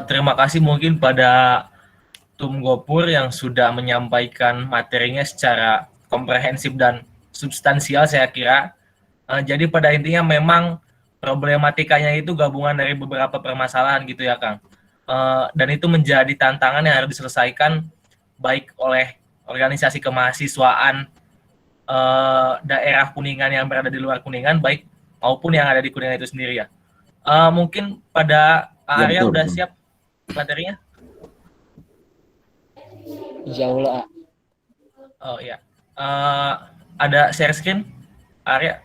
Terima kasih mungkin pada Tum Gopur yang sudah menyampaikan materinya secara komprehensif dan substansial saya kira. Jadi pada intinya memang problematikanya itu gabungan dari beberapa permasalahan gitu ya Kang. Dan itu menjadi tantangan yang harus diselesaikan baik oleh organisasi kemahasiswaan daerah Kuningan yang berada di luar Kuningan, baik maupun yang ada di Kuningan itu sendiri ya. Mungkin pada Arya udah siap materinya? Insya Allah. Oh iya. Ada share screen, Arya?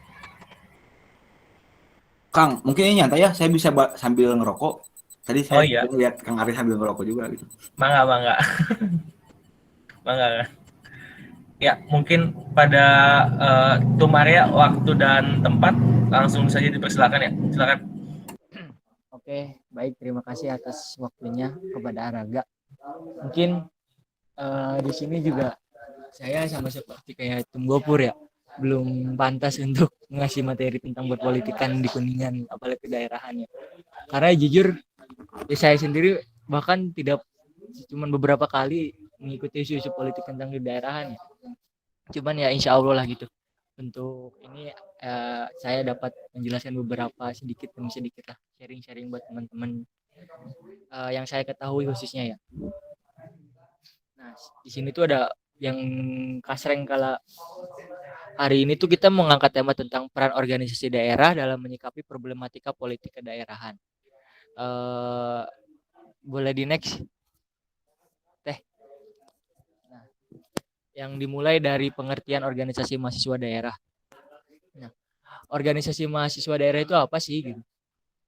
Kang, mungkin ini nyantai ya, saya bisa sambil ngerokok. Tadi saya lihat Kang Arya sambil ngerokok juga gitu. Bangga. Bangga. Ya, mungkin pada Tum Arya waktu dan tempat langsung saja dipersilakan ya. Silakan. Oke, baik, terima kasih atas waktunya kepada Araga. Mungkin di sini juga saya sama seperti kayak Tum Gopur ya, belum pantas untuk ngasih materi tentang berpolitikan di Kuningan, apalagi daerahannya. Karena jujur, ya saya sendiri bahkan tidak cuma beberapa kali mengikuti isu-isu politik tentang di daerahannya. Cuman ya insya Allah lah gitu. Untuk ini saya dapat menjelaskan beberapa sedikit demi sedikit lah, sharing-sharing buat teman-teman yang saya ketahui khususnya ya. Nah, di sini tuh ada yang kasreng kala hari ini tuh kita mengangkat tema tentang peran organisasi daerah dalam menyikapi problematika politik kedaerahan. Boleh di next, Teh. Nah, yang dimulai dari pengertian organisasi mahasiswa daerah. Nah, organisasi mahasiswa daerah itu apa sih? Gitu.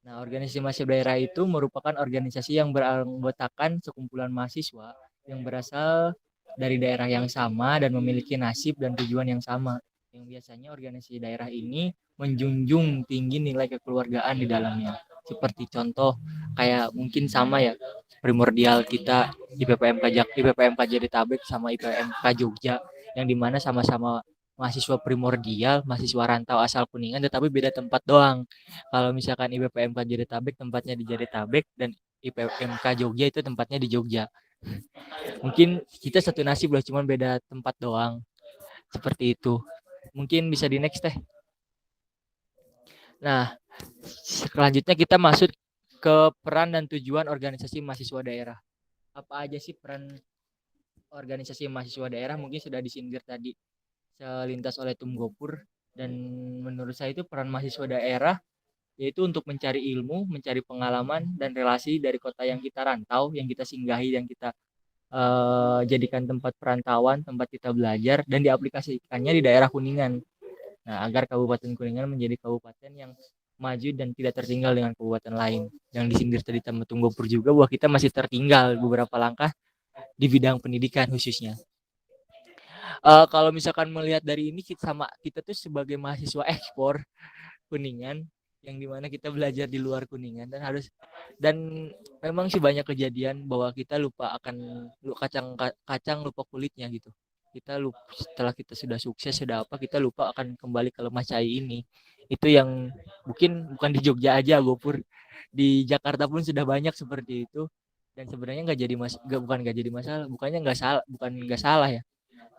Nah, organisasi mahasiswa daerah itu merupakan organisasi yang beranggotakan sekumpulan mahasiswa yang berasal dari daerah yang sama dan memiliki nasib dan tujuan yang sama. Yang biasanya organisasi daerah ini menjunjung tinggi nilai kekeluargaan di dalamnya. Seperti contoh kayak mungkin sama ya, primordial kita IPPMK Jadetabek sama IPPMK Jogja, yang dimana sama-sama mahasiswa primordial, mahasiswa rantau asal Kuningan, tetapi beda tempat doang. Kalau misalkan IPPMK Jadetabek tempatnya di Jadetabek dan IPPMK Jogja itu tempatnya di Jogja. Mungkin kita satu nasib loh, cuman beda tempat doang. Seperti itu. Mungkin bisa di next Teh. Nah, selanjutnya kita masuk ke peran dan tujuan organisasi mahasiswa daerah. Apa aja sih peran organisasi mahasiswa daerah mungkin sudah disindir tadi selintas oleh Tum Gopur, dan menurut saya itu peran mahasiswa daerah yaitu untuk mencari ilmu, mencari pengalaman dan relasi dari kota yang kita rantau, yang kita singgahi, yang kita jadikan tempat perantauan, tempat kita belajar dan diaplikasikannya di daerah Kuningan. Nah, agar Kabupaten Kuningan menjadi kabupaten yang maju dan tidak tertinggal dengan kabupaten lain. Yang disindir tadi sama Tum Gopur juga bahwa kita masih tertinggal beberapa langkah di bidang pendidikan khususnya. Kalau misalkan melihat dari ini kita tuh sebagai mahasiswa ekspor Kuningan, yang dimana kita belajar di luar Kuningan dan memang sih banyak kejadian bahwa kita lupa akan kacang lupa kulitnya gitu. Kita lupa, setelah kita sudah sukses sudah apa, kita lupa akan kembali ke lemah cai ini. Itu yang mungkin bukan di Jogja aja, Gopur, di Jakarta pun sudah banyak seperti itu. Dan sebenarnya nggak jadi masalah, bukan nggak salah ya,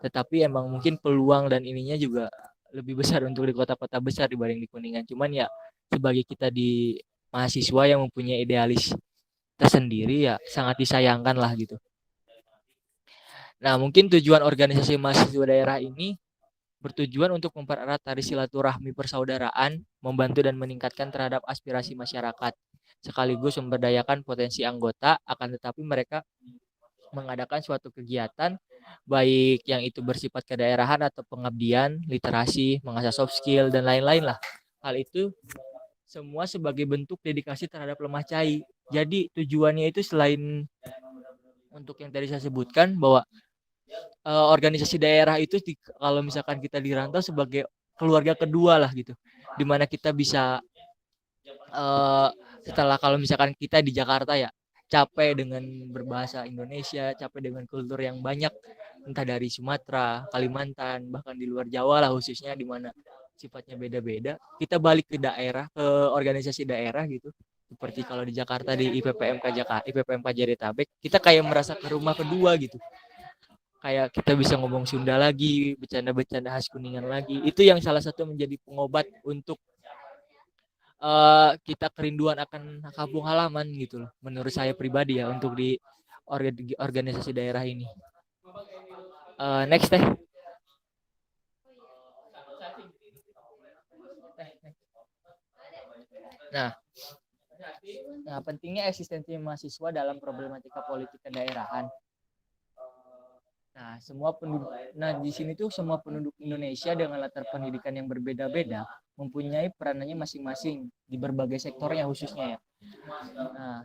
tetapi emang mungkin peluang dan ininya juga lebih besar untuk di kota-kota besar dibanding di Kuningan. Cuman ya sebagai kita di mahasiswa yang mempunyai idealis tersendiri ya sangat disayangkan lah gitu. Nah, mungkin tujuan organisasi mahasiswa daerah ini bertujuan untuk mempererat tali silaturahmi persaudaraan, membantu dan meningkatkan terhadap aspirasi masyarakat, sekaligus memberdayakan potensi anggota, akan tetapi mereka mengadakan suatu kegiatan baik yang itu bersifat kedaerahan atau pengabdian, literasi, mengasah soft skill dan lain-lain lah. Hal itu semua sebagai bentuk dedikasi terhadap lemah cai. Jadi tujuannya itu selain untuk yang tadi saya sebutkan bahwa organisasi daerah itu kalau misalkan kita dirantau sebagai keluarga kedua lah gitu, dimana kita bisa setelah kalau misalkan kita di Jakarta ya capek dengan berbahasa Indonesia, capek dengan kultur yang banyak, entah dari Sumatera, Kalimantan, bahkan di luar Jawa lah khususnya, di mana sifatnya beda-beda. Kita balik ke daerah, ke organisasi daerah gitu. Seperti kalau di Jakarta di IPPMK Jakarta, IPPMK Jabodetabek, kita kayak merasa ke rumah kedua gitu. Kayak kita bisa ngomong Sunda lagi, bercanda-bercanda khas Kuningan lagi. Itu yang salah satu menjadi pengobat untuk kita kerinduan akan kampung halaman gitu loh. Menurut saya pribadi ya untuk di organisasi daerah ini. Next teh. Nah, pentingnya eksistensi mahasiswa dalam problematika politik kedaerahan. Nah, di sini tuh semua penduduk Indonesia dengan latar pendidikan yang berbeda-beda mempunyai peranannya masing-masing di berbagai sektornya khususnya ya. Nah,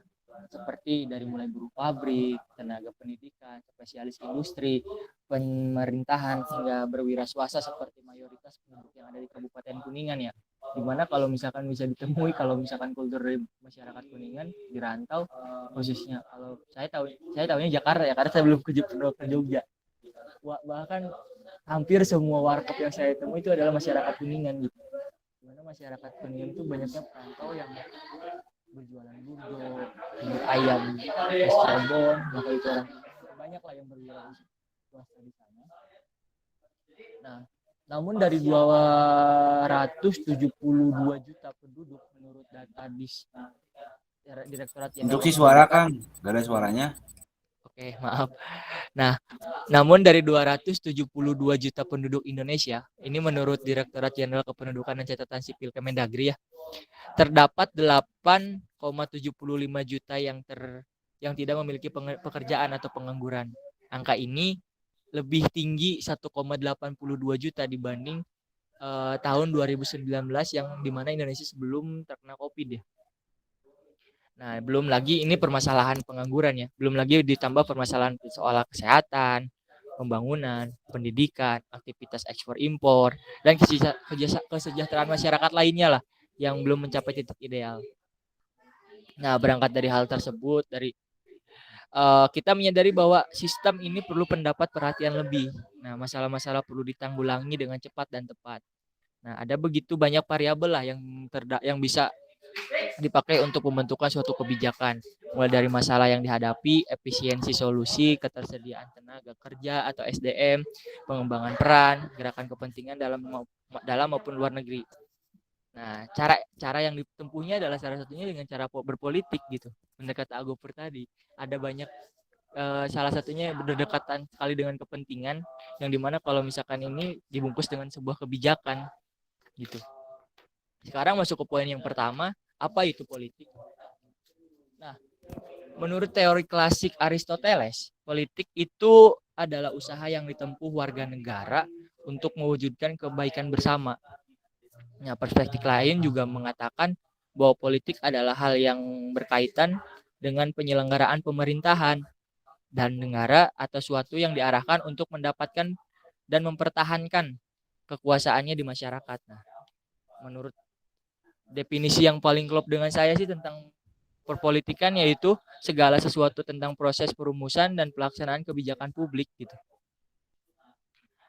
seperti dari mulai buruh pabrik, tenaga pendidikan, spesialis industri, pemerintahan hingga berwira swasta seperti mayoritas penduduk yang ada di Kabupaten Kuningan ya. Dimana kalau misalkan bisa ditemui kalau misalkan kultur dari masyarakat Kuningan di rantau khususnya, kalau saya tahunya Jakarta ya, karena saya belum ke Jogja. Bahkan hampir semua warkop yang saya temui itu adalah masyarakat Kuningan gitu. Dimana masyarakat Kuningan itu banyaknya perantau yang berjualan burjo, ayam, es Cirebon, maka itu orang banyak lah yang berjualan swasta di sana. Nah, namun dari 272 juta penduduk menurut data Direktorat Jenderal Untuk si suara Kang, gak ada suaranya. Oke, maaf. Nah, namun dari 272 juta penduduk Indonesia, ini menurut Direktorat Jenderal Kependudukan dan Catatan Sipil Kemendagri ya, terdapat 8,75 juta yang tidak memiliki pekerjaan atau pengangguran. Angka ini lebih tinggi 1,82 juta dibanding tahun 2019 yang dimana Indonesia sebelum terkena COVID ya. Nah, belum lagi ini permasalahan pengangguran ya. Belum lagi ditambah permasalahan soal kesehatan, pembangunan, pendidikan, aktivitas ekspor impor, dan kesejahteraan masyarakat lainnya lah yang belum mencapai titik ideal. Nah, berangkat dari hal tersebut, kita menyadari bahwa sistem ini perlu pendapat perhatian lebih. Nah, masalah-masalah perlu ditanggulangi dengan cepat dan tepat. Nah, ada begitu banyak variabel lah yang bisa dipakai untuk pembentukan suatu kebijakan, mulai dari masalah yang dihadapi, efisiensi solusi, ketersediaan tenaga kerja atau SDM, pengembangan peran, gerakan kepentingan dalam maupun luar negeri. Nah, cara yang ditempuhnya adalah salah satunya dengan cara berpolitik gitu. Benar kata Agopur tadi, ada banyak salah satunya berdekatan sekali dengan kepentingan, yang dimana kalau misalkan ini dibungkus dengan sebuah kebijakan gitu. Sekarang masuk ke poin yang pertama, apa itu politik? Nah, menurut teori klasik Aristoteles, politik itu adalah usaha yang ditempuh warga negara untuk mewujudkan kebaikan bersama. Nah, perspektif lain juga mengatakan bahwa politik adalah hal yang berkaitan dengan penyelenggaraan pemerintahan dan negara atau suatu yang diarahkan untuk mendapatkan dan mempertahankan kekuasaannya di masyarakat. Nah, menurut definisi yang paling klop dengan saya sih tentang perpolitikan, yaitu segala sesuatu tentang proses perumusan dan pelaksanaan kebijakan publik gitu.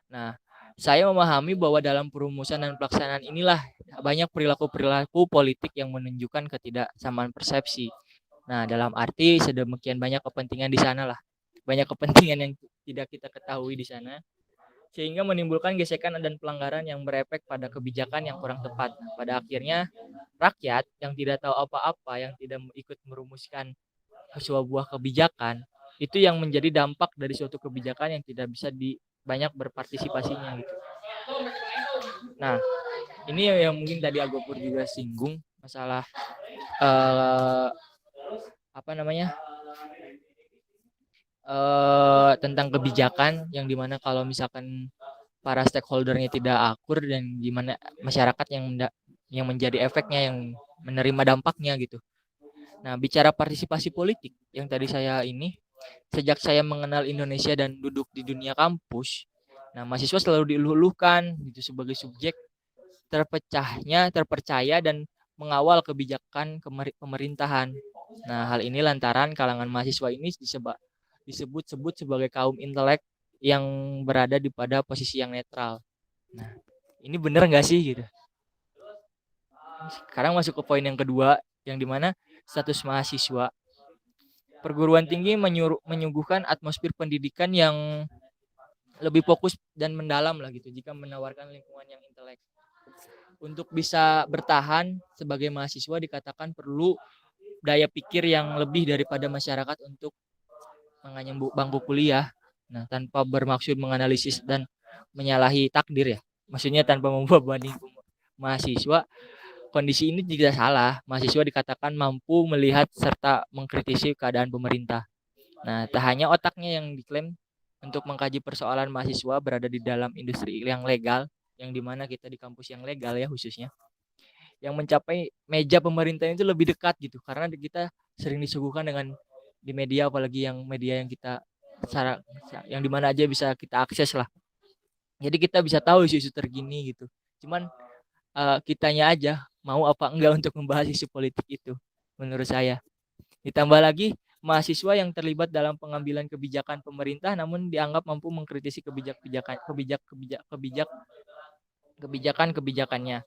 Nah, saya memahami bahwa dalam perumusan dan pelaksanaan inilah banyak perilaku-perilaku politik yang menunjukkan ketidaksamaan persepsi. Nah, dalam arti sedemikian banyak kepentingan di sana lah. Banyak kepentingan yang tidak kita ketahui di sana, sehingga menimbulkan gesekan dan pelanggaran yang berefek pada kebijakan yang kurang tepat. Nah, pada akhirnya rakyat yang tidak tahu apa-apa, yang tidak ikut merumuskan sebuah kebijakan, itu yang menjadi dampak dari suatu kebijakan yang tidak bisa banyak berpartisipasinya gitu. Nah, ini yang mungkin tadi Agopur juga singgung masalah apa namanya tentang kebijakan, yang dimana kalau misalkan para stakeholdernya tidak akur dan gimana masyarakat yang menjadi efeknya, yang menerima dampaknya gitu. Nah, bicara partisipasi politik yang tadi saya sejak saya mengenal Indonesia dan duduk di dunia kampus, nah mahasiswa selalu diluluhkan gitu sebagai subjek terpercaya dan mengawal kebijakan pemerintahan. Nah, hal ini lantaran kalangan mahasiswa ini disebut-sebut sebagai kaum intelek yang berada pada posisi yang netral. Nah, ini benar nggak sih gitu? Sekarang masuk ke poin yang kedua, yang dimana status mahasiswa. Perguruan tinggi menyuguhkan atmosfer pendidikan yang lebih fokus dan mendalam lah gitu, jika menawarkan lingkungan yang intelek. Untuk bisa bertahan sebagai mahasiswa dikatakan perlu daya pikir yang lebih daripada masyarakat untuk mengenyam bangku kuliah. Nah, tanpa bermaksud menganalisis dan menyalahi takdir ya. Maksudnya tanpa membebani mahasiswa, kondisi ini tidak salah. Mahasiswa dikatakan mampu melihat serta mengkritisi keadaan pemerintah. Nah, tak hanya otaknya yang diklaim untuk mengkaji persoalan, mahasiswa berada di dalam industri yang legal, yang dimana kita di kampus yang legal ya khususnya, yang mencapai meja pemerintah itu lebih dekat gitu, karena kita sering disuguhkan dengan di media, apalagi yang media yang kita yang dimana aja bisa kita akses lah. Jadi kita bisa tahu isu-isu terkini gitu. Cuman kitanya aja mau apa enggak untuk membahas isu politik itu, menurut saya. Ditambah lagi mahasiswa yang terlibat dalam pengambilan kebijakan pemerintah namun dianggap mampu mengkritisi kebijakannya.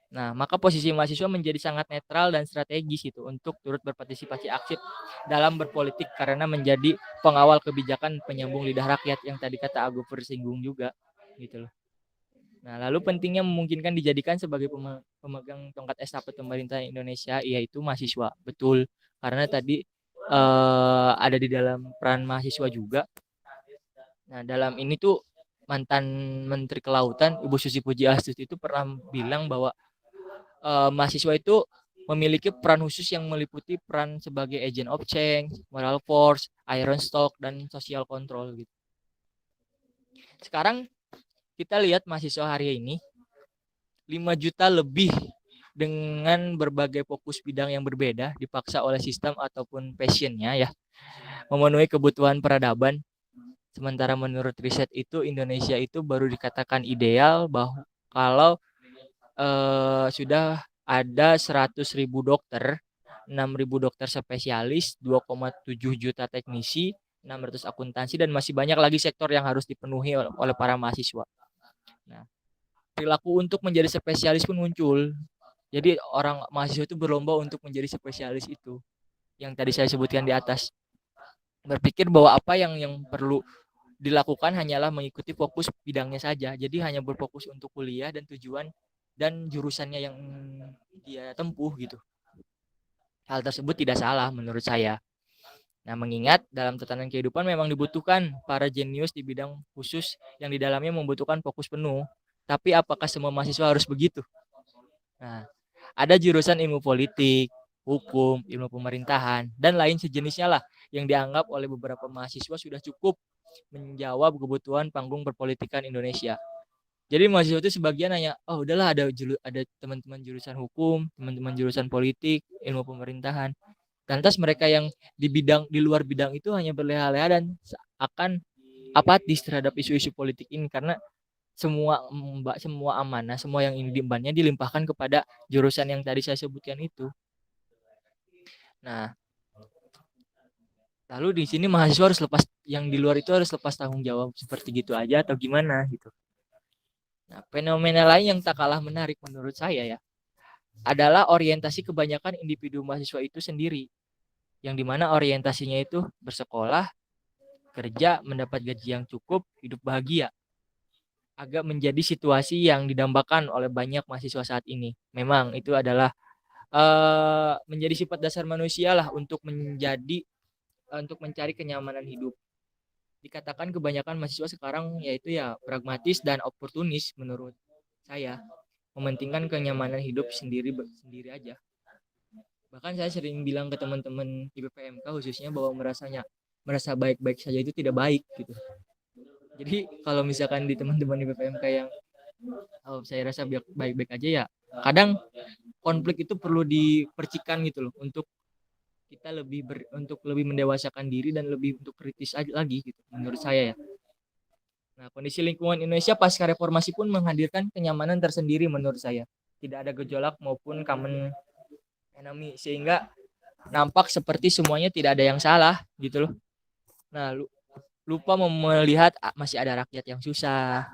Nah, maka posisi mahasiswa menjadi sangat netral dan strategis itu untuk turut berpartisipasi aktif dalam berpolitik, karena menjadi pengawal kebijakan penyambung lidah rakyat yang tadi kata Agus bersinggung juga gitu loh. Nah, lalu pentingnya memungkinkan dijadikan sebagai pemegang tongkat estafet pemerintah Indonesia, yaitu mahasiswa. Betul, karena tadi ada di dalam peran mahasiswa juga. Nah, dalam ini tuh mantan Menteri Kelautan Ibu Susi Pujiastuti itu pernah bilang bahwa mahasiswa itu memiliki peran khusus yang meliputi peran sebagai agent of change, moral force, iron stock, dan social control gitu. Sekarang kita lihat mahasiswa hari ini 5 juta lebih dengan berbagai fokus bidang yang berbeda, dipaksa oleh sistem ataupun passionnya ya, memenuhi kebutuhan peradaban. Sementara menurut riset itu Indonesia itu baru dikatakan ideal bahwa kalau sudah ada 100.000 dokter, 6.000 dokter spesialis, 2,7 juta teknisi, 600 akuntansi, dan masih banyak lagi sektor yang harus dipenuhi oleh para mahasiswa. Nah, perilaku untuk menjadi spesialis pun muncul. Jadi orang mahasiswa itu berlomba untuk menjadi spesialis itu, yang tadi saya sebutkan di atas. Berpikir bahwa apa yang perlu dilakukan hanyalah mengikuti fokus bidangnya saja. Jadi hanya berfokus untuk kuliah dan tujuan dan jurusannya yang dia tempuh gitu. Hal tersebut tidak salah menurut saya. Nah, mengingat dalam tatanan kehidupan memang dibutuhkan para jenius di bidang khusus yang di dalamnya membutuhkan fokus penuh. Tapi apakah semua mahasiswa harus begitu? Nah, ada jurusan ilmu politik, hukum, ilmu pemerintahan, dan lain sejenisnya lah yang dianggap oleh beberapa mahasiswa sudah cukup menjawab kebutuhan panggung perpolitikan Indonesia. Jadi mahasiswa itu sebagian hanya, oh udahlah ada teman-teman jurusan hukum, teman-teman jurusan politik, ilmu pemerintahan. Lantas mereka yang di luar bidang itu hanya berleha-leha dan akan apatis terhadap isu-isu politik ini karena semua amanah, semua yang ini diembannya dilimpahkan kepada jurusan yang tadi saya sebutkan itu. Nah, lalu di sini mahasiswa harus lepas, yang di luar itu harus lepas tanggung jawab seperti gitu aja atau gimana gitu. Nah, fenomena lain yang tak kalah menarik menurut saya ya adalah orientasi kebanyakan individu mahasiswa itu sendiri, yang dimana orientasinya itu bersekolah, kerja, mendapat gaji yang cukup, hidup bahagia. Agak menjadi situasi yang didambakan oleh banyak mahasiswa saat ini. Memang itu adalah menjadi sifat dasar manusia lah untuk mencari kenyamanan hidup. Dikatakan kebanyakan mahasiswa sekarang yaitu ya pragmatis dan oportunis menurut saya, mementingkan kenyamanan hidup sendiri aja. Bahkan saya sering bilang ke teman-teman IPPMK khususnya bahwa merasa baik-baik saja itu tidak baik gitu. Jadi kalau misalkan di teman-teman IPPMK yang saya rasa baik-baik aja ya, kadang konflik itu perlu dipercikan gitu loh untuk kita untuk lebih mendewasakan diri dan lebih untuk kritis lagi gitu menurut saya ya. Nah, kondisi lingkungan Indonesia pasca reformasi pun menghadirkan kenyamanan tersendiri menurut saya. Tidak ada gejolak maupun common enemy sehingga nampak seperti semuanya tidak ada yang salah gitu loh. Nah, lupa melihat masih ada rakyat yang susah.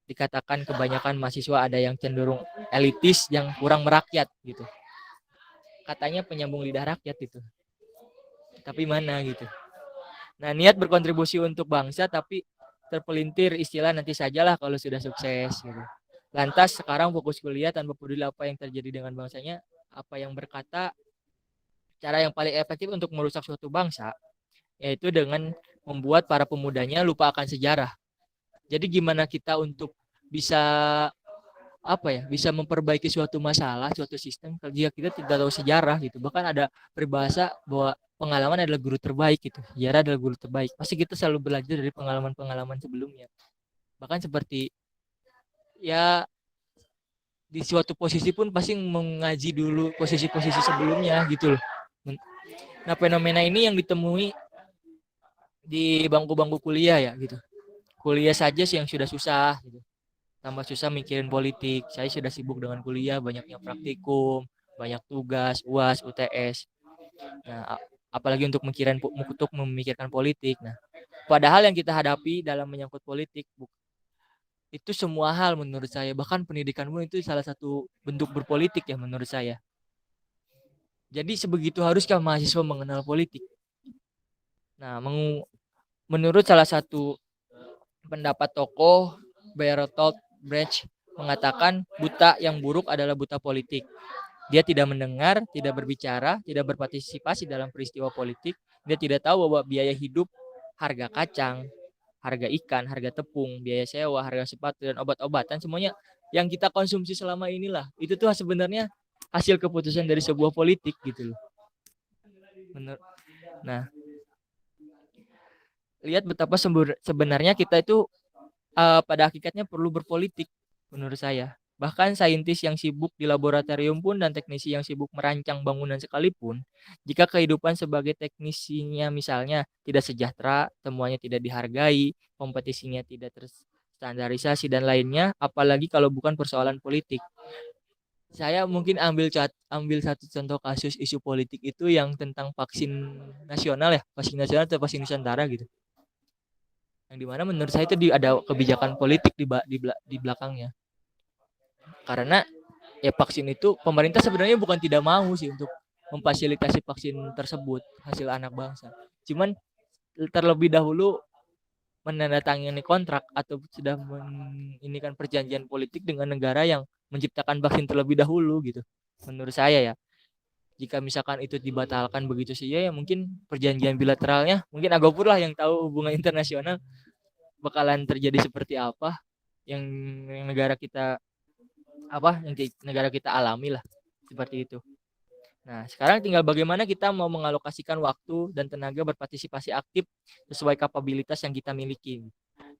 Dikatakan kebanyakan mahasiswa ada yang cenderung elitis yang kurang merakyat gitu. Katanya penyambung lidah rakyat itu. Tapi mana gitu. Nah, niat berkontribusi untuk bangsa tapi terpelintir istilah nanti sajalah kalau sudah sukses gitu. Lantas sekarang fokus kuliah tanpa peduli apa yang terjadi dengan bangsanya, apa yang berkata cara yang paling efektif untuk merusak suatu bangsa yaitu dengan membuat para pemudanya lupa akan sejarah. Jadi gimana kita untuk bisa bisa memperbaiki suatu masalah, suatu sistem jika kita tidak tahu sejarah gitu. Bahkan ada peribahasa bahwa pengalaman adalah guru terbaik gitu. Sejarah adalah guru terbaik. Pasti kita selalu belajar dari pengalaman-pengalaman sebelumnya. Bahkan seperti ya di suatu posisi pun pasti mengaji dulu posisi-posisi sebelumnya gitu loh. Nah, fenomena ini yang ditemui di bangku-bangku kuliah ya gitu. Kuliah saja sih yang sudah susah gitu. Tambah susah mikirin politik. Saya sudah sibuk dengan kuliah, banyaknya praktikum, banyak tugas, UAS, UTS. Nah, apalagi untuk memikirkan politik. Nah, padahal yang kita hadapi dalam menyangkut politik itu semua hal menurut saya, bahkan pendidikan pun itu salah satu bentuk berpolitik ya menurut saya. Jadi sebegitu haruskah mahasiswa mengenal politik? Nah, menurut salah satu pendapat tokoh Bertolt Brecht mengatakan buta yang buruk adalah buta politik. Dia tidak mendengar, tidak berbicara, tidak berpartisipasi dalam peristiwa politik. Dia tidak tahu bahwa biaya hidup, harga kacang, harga ikan, harga tepung, biaya sewa, harga sepatu, dan obat-obatan, semuanya yang kita konsumsi selama inilah. Itu tuh sebenarnya hasil keputusan dari sebuah politik gitu loh. Nah, lihat betapa sebenarnya kita itu pada hakikatnya perlu berpolitik menurut saya. Bahkan saintis yang sibuk di laboratorium pun dan teknisi yang sibuk merancang bangunan sekalipun, jika kehidupan sebagai teknisinya misalnya tidak sejahtera, temuannya tidak dihargai, kompetisinya tidak terstandarisasi dan lainnya, apalagi kalau bukan persoalan politik. Saya mungkin ambil satu contoh kasus isu politik itu yang tentang vaksin nasional atau vaksin Nusantara gitu. Yang dimana menurut saya itu ada kebijakan politik di belakangnya. Karena ya vaksin itu pemerintah sebenarnya bukan tidak mau sih untuk memfasilitasi vaksin tersebut hasil anak bangsa. Cuman terlebih dahulu menandatangani kontrak atau sudah meninikan perjanjian politik dengan negara yang menciptakan vaksin terlebih dahulu gitu. Menurut saya ya. Jika misalkan itu dibatalkan begitu saja, ya mungkin perjanjian bilateralnya, mungkin Agopur lah yang tahu hubungan internasional bakalan terjadi seperti apa, yang negara kita negara kita alami lah seperti itu. Nah, sekarang tinggal bagaimana kita mau mengalokasikan waktu dan tenaga berpartisipasi aktif sesuai kapabilitas yang kita miliki.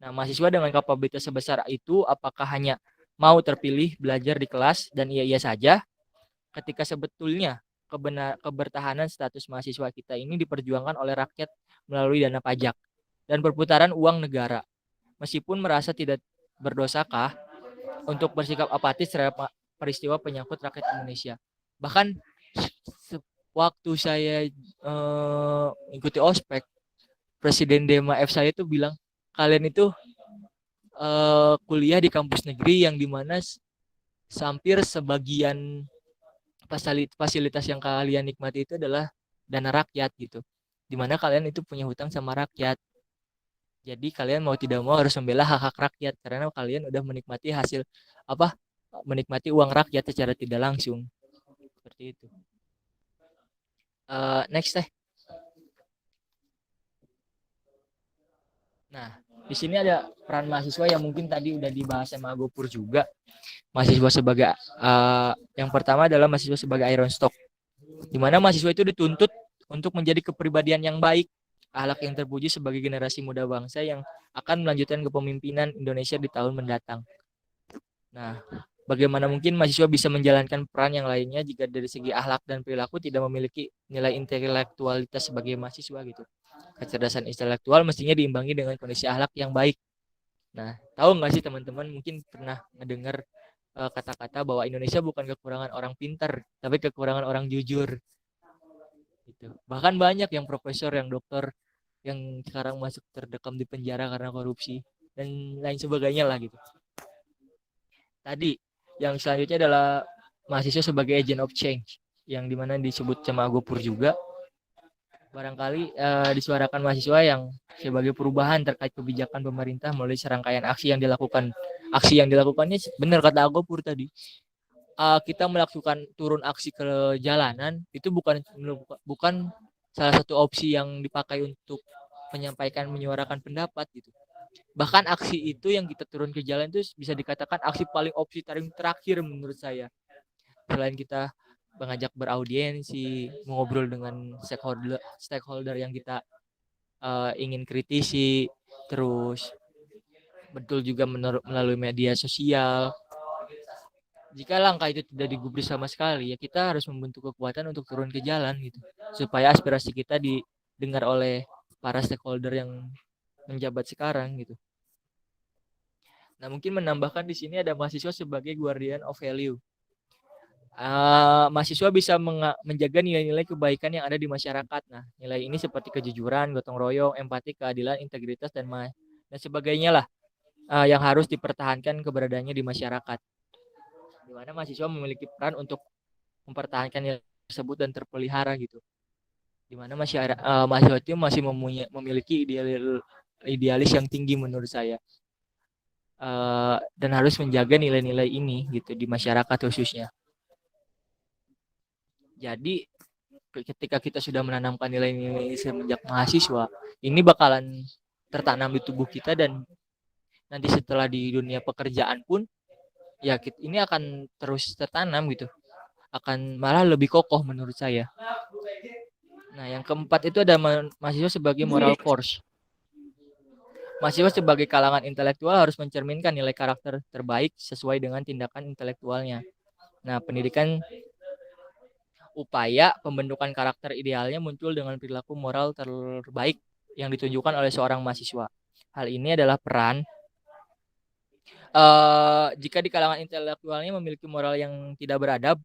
Nah, mahasiswa dengan kapabilitas sebesar itu apakah hanya mau terpilih belajar di kelas dan iya-iya saja, ketika sebetulnya kebertahanan status mahasiswa kita ini diperjuangkan oleh rakyat melalui dana pajak dan perputaran uang negara. Meskipun merasa tidak berdosakah untuk bersikap apatis terhadap peristiwa penyangkut rakyat Indonesia. Bahkan waktu saya ikuti ospek, Presiden Dema F saya itu bilang, kalian itu kuliah di kampus negeri yang dimana hampir sebagian fasilitas yang kalian nikmati itu adalah dana rakyat gitu, dimana kalian itu punya hutang sama rakyat. Jadi kalian mau tidak mau harus membela hak-hak rakyat karena kalian udah menikmati hasil menikmati uang rakyat secara tidak langsung seperti itu. Next teh. Nah, di sini ada peran mahasiswa yang mungkin tadi udah dibahas sama Gopur juga. Mahasiswa sebagai yang pertama adalah mahasiswa sebagai iron stock, di mana mahasiswa itu dituntut untuk menjadi kepribadian yang baik, akhlak yang terpuji sebagai generasi muda bangsa yang akan melanjutkan kepemimpinan Indonesia di tahun mendatang. Nah, bagaimana mungkin mahasiswa bisa menjalankan peran yang lainnya jika dari segi akhlak dan perilaku tidak memiliki nilai intelektualitas sebagai mahasiswa gitu. Kecerdasan intelektual mestinya diimbangi dengan kondisi akhlak yang baik. Nah, tahu nggak sih teman-teman mungkin pernah mendengar kata-kata bahwa Indonesia bukan kekurangan orang pintar, tapi kekurangan orang jujur. Gitu. Bahkan banyak yang profesor, yang dokter, yang sekarang masuk terdekam di penjara karena korupsi dan lain sebagainya lah gitu. Tadi yang selanjutnya adalah mahasiswa sebagai agent of change, yang dimana disebut sama Gopur juga. Barangkali disuarakan mahasiswa yang sebagai perubahan terkait kebijakan pemerintah melalui serangkaian aksi yang dilakukan. Aksi yang dilakukannya benar kata Agopur tadi. Kita melakukan turun aksi ke jalanan itu bukan salah satu opsi yang dipakai untuk menyampaikan menyuarakan pendapat gitu. Bahkan aksi itu yang kita turun ke jalan itu bisa dikatakan aksi paling opsi terakhir menurut saya. Selain kita mengajak beraudiensi, mengobrol dengan stakeholder yang kita ingin kritisi, terus betul juga melalui media sosial. Jika langkah itu tidak digubris sama sekali, ya kita harus membentuk kekuatan untuk turun ke jalan gitu, supaya aspirasi kita didengar oleh para stakeholder yang menjabat sekarang gitu. Nah, mungkin menambahkan di sini ada mahasiswa sebagai guardian of value. Mahasiswa bisa menjaga nilai-nilai kebaikan yang ada di masyarakat. Nah, nilai ini seperti kejujuran, gotong royong, empati, keadilan, integritas, dan sebagainya lah yang harus dipertahankan keberadaannya di masyarakat. Di mana mahasiswa memiliki peran untuk mempertahankan nilai tersebut dan terpelihara gitu. Di mana mahasiswa itu masih memiliki idealis yang tinggi menurut saya. Dan harus menjaga nilai-nilai ini gitu di masyarakat khususnya. Jadi ketika kita sudah menanamkan nilai-nilai semenjak mahasiswa, ini bakalan tertanam di tubuh kita dan nanti setelah di dunia pekerjaan pun ya ini akan terus tertanam gitu. Akan malah lebih kokoh menurut saya. Nah, yang keempat itu ada mahasiswa sebagai moral force. Mahasiswa sebagai kalangan intelektual harus mencerminkan nilai karakter terbaik sesuai dengan tindakan intelektualnya. Nah, pendidikan upaya pembentukan karakter idealnya muncul dengan perilaku moral terbaik yang ditunjukkan oleh seorang mahasiswa. Hal ini adalah peran jika di kalangan intelektualnya memiliki moral yang tidak beradab,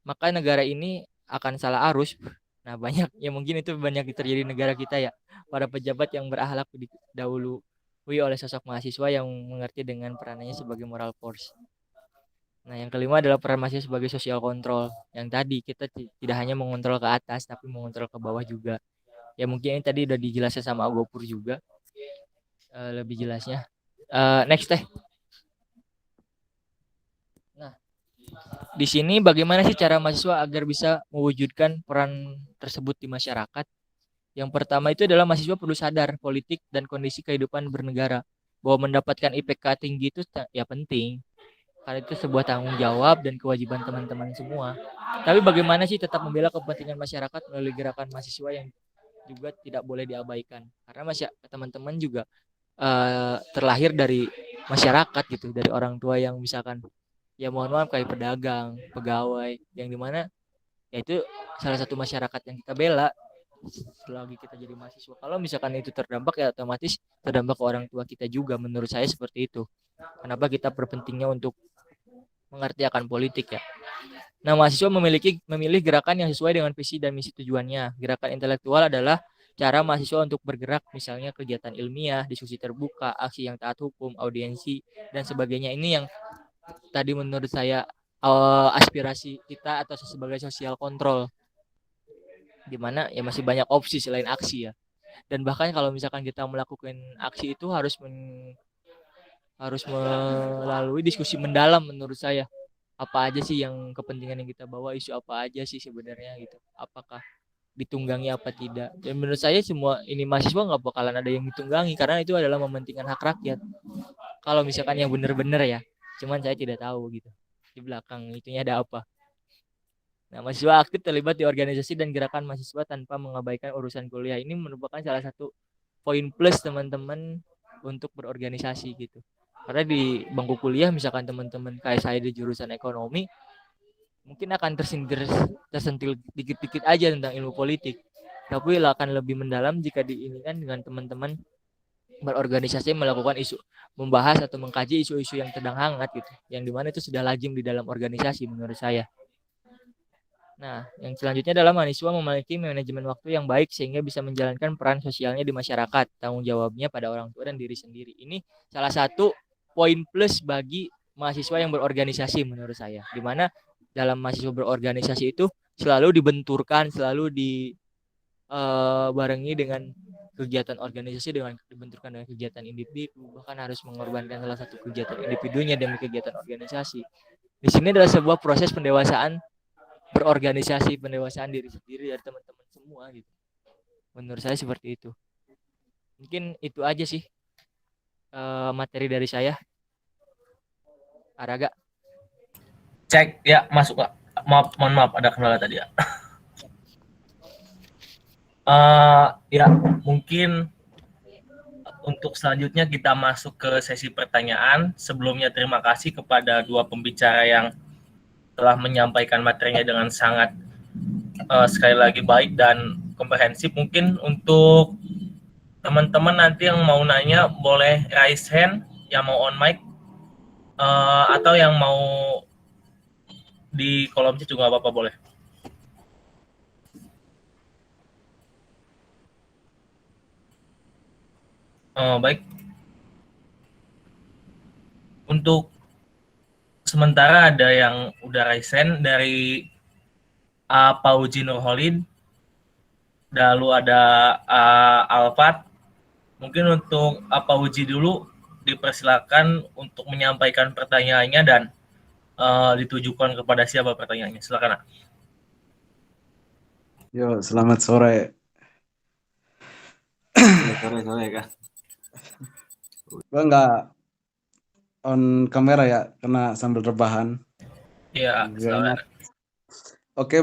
maka negara ini akan salah arus. Nah, banyak ya mungkin itu banyak terjadi di negara kita ya. Para pejabat yang berakhlak didahului oleh sosok mahasiswa yang mengerti dengan peranannya sebagai moral force. Nah, yang kelima adalah peran mahasiswa sebagai social control. Yang tadi kita tidak hanya mengontrol ke atas, tapi mengontrol ke bawah juga. Ya mungkin ini tadi udah dijelaskan sama Agopur juga. Lebih jelasnya. Next teh. Nah, Di sini bagaimana sih cara mahasiswa agar bisa mewujudkan peran tersebut di masyarakat? Yang pertama itu adalah mahasiswa perlu sadar politik dan kondisi kehidupan bernegara, bahwa mendapatkan IPK tinggi itu ya penting, karena itu sebuah tanggung jawab dan kewajiban teman-teman semua. Tapi bagaimana sih tetap membela kepentingan masyarakat melalui gerakan mahasiswa yang juga tidak boleh diabaikan, karena teman-teman juga terlahir dari masyarakat gitu, dari orang tua yang misalkan ya mohon maaf kayak pedagang, pegawai, yang dimana ya itu salah satu masyarakat yang kita bela selagi kita jadi mahasiswa. Kalau misalkan itu terdampak ya otomatis terdampak ke orang tua kita juga. Menurut saya seperti itu. Kenapa kita berpentingnya untuk mengerti akan politik ya. Nah, mahasiswa memilih gerakan yang sesuai dengan visi dan misi tujuannya. Gerakan intelektual adalah cara mahasiswa untuk bergerak, misalnya kegiatan ilmiah, diskusi terbuka, aksi yang taat hukum, audiensi, dan sebagainya. Ini yang tadi menurut saya aspirasi kita atau sebagai sosial kontrol, di mana ya masih banyak opsi selain aksi ya. Dan bahkan kalau misalkan kita melakukan aksi itu harus melalui diskusi mendalam menurut saya. Apa aja sih yang kepentingan yang kita bawa, isu apa aja sih sebenarnya gitu. Apakah ditunggangi apa tidak. Dan menurut saya semua ini mahasiswa nggak bakalan ada yang ditunggangi karena itu adalah mementingkan hak rakyat. Kalau misalkan yang benar-benar ya. Cuman saya tidak tahu gitu. Di belakang itunya ada apa. Nah, mahasiswa aktif terlibat di organisasi dan gerakan mahasiswa tanpa mengabaikan urusan kuliah. Ini merupakan salah satu poin plus teman-teman untuk berorganisasi gitu. Karena di bangku kuliah misalkan teman-teman kayak saya di jurusan ekonomi mungkin akan tersentil dikit-dikit aja tentang ilmu politik. Tapi akan lebih mendalam jika diinginkan dengan teman-teman berorganisasi melakukan isu, membahas atau mengkaji isu-isu yang sedang hangat gitu. Yang dimana itu sudah lazim di dalam organisasi menurut saya. Nah, yang selanjutnya adalah mahasiswa memiliki manajemen waktu yang baik sehingga bisa menjalankan peran sosialnya di masyarakat, tanggung jawabnya pada orang tua dan diri sendiri. Ini salah satu poin plus bagi mahasiswa yang berorganisasi menurut saya. Di mana dalam mahasiswa berorganisasi itu selalu dibenturkan, selalu dibarengi dengan kegiatan organisasi, dengan dibenturkan dengan kegiatan individu, bahkan harus mengorbankan salah satu kegiatan individunya demi kegiatan organisasi. Di sini adalah sebuah proses pendewasaan berorganisasi, pendewasaan diri sendiri dari teman-teman semua gitu. Menurut saya seperti itu. Mungkin itu aja sih materi dari saya. Araga. Cek ya, masuk Kak. Mohon maaf ada kendala tadi ya. Ya, mungkin untuk selanjutnya kita masuk ke sesi pertanyaan. Sebelumnya terima kasih kepada dua pembicara yang telah menyampaikan materinya dengan sangat sekali lagi baik dan komprehensif. Mungkin untuk teman-teman nanti yang mau nanya boleh raise hand, yang mau on mic, atau yang mau di kolom chat juga apa-apa boleh. Baik. Untuk sementara ada yang udah raise hand dari Pauji Nurholid, lalu ada Alfat. Mungkin untuk Pauji dulu dipersilakan untuk menyampaikan pertanyaannya dan ditujukan kepada siapa pertanyaannya. Silakan. Yo, selamat sore. Sore kan. Gue nggak on kamera ya, karena sambil rebahan. Iya, silakan. Oke,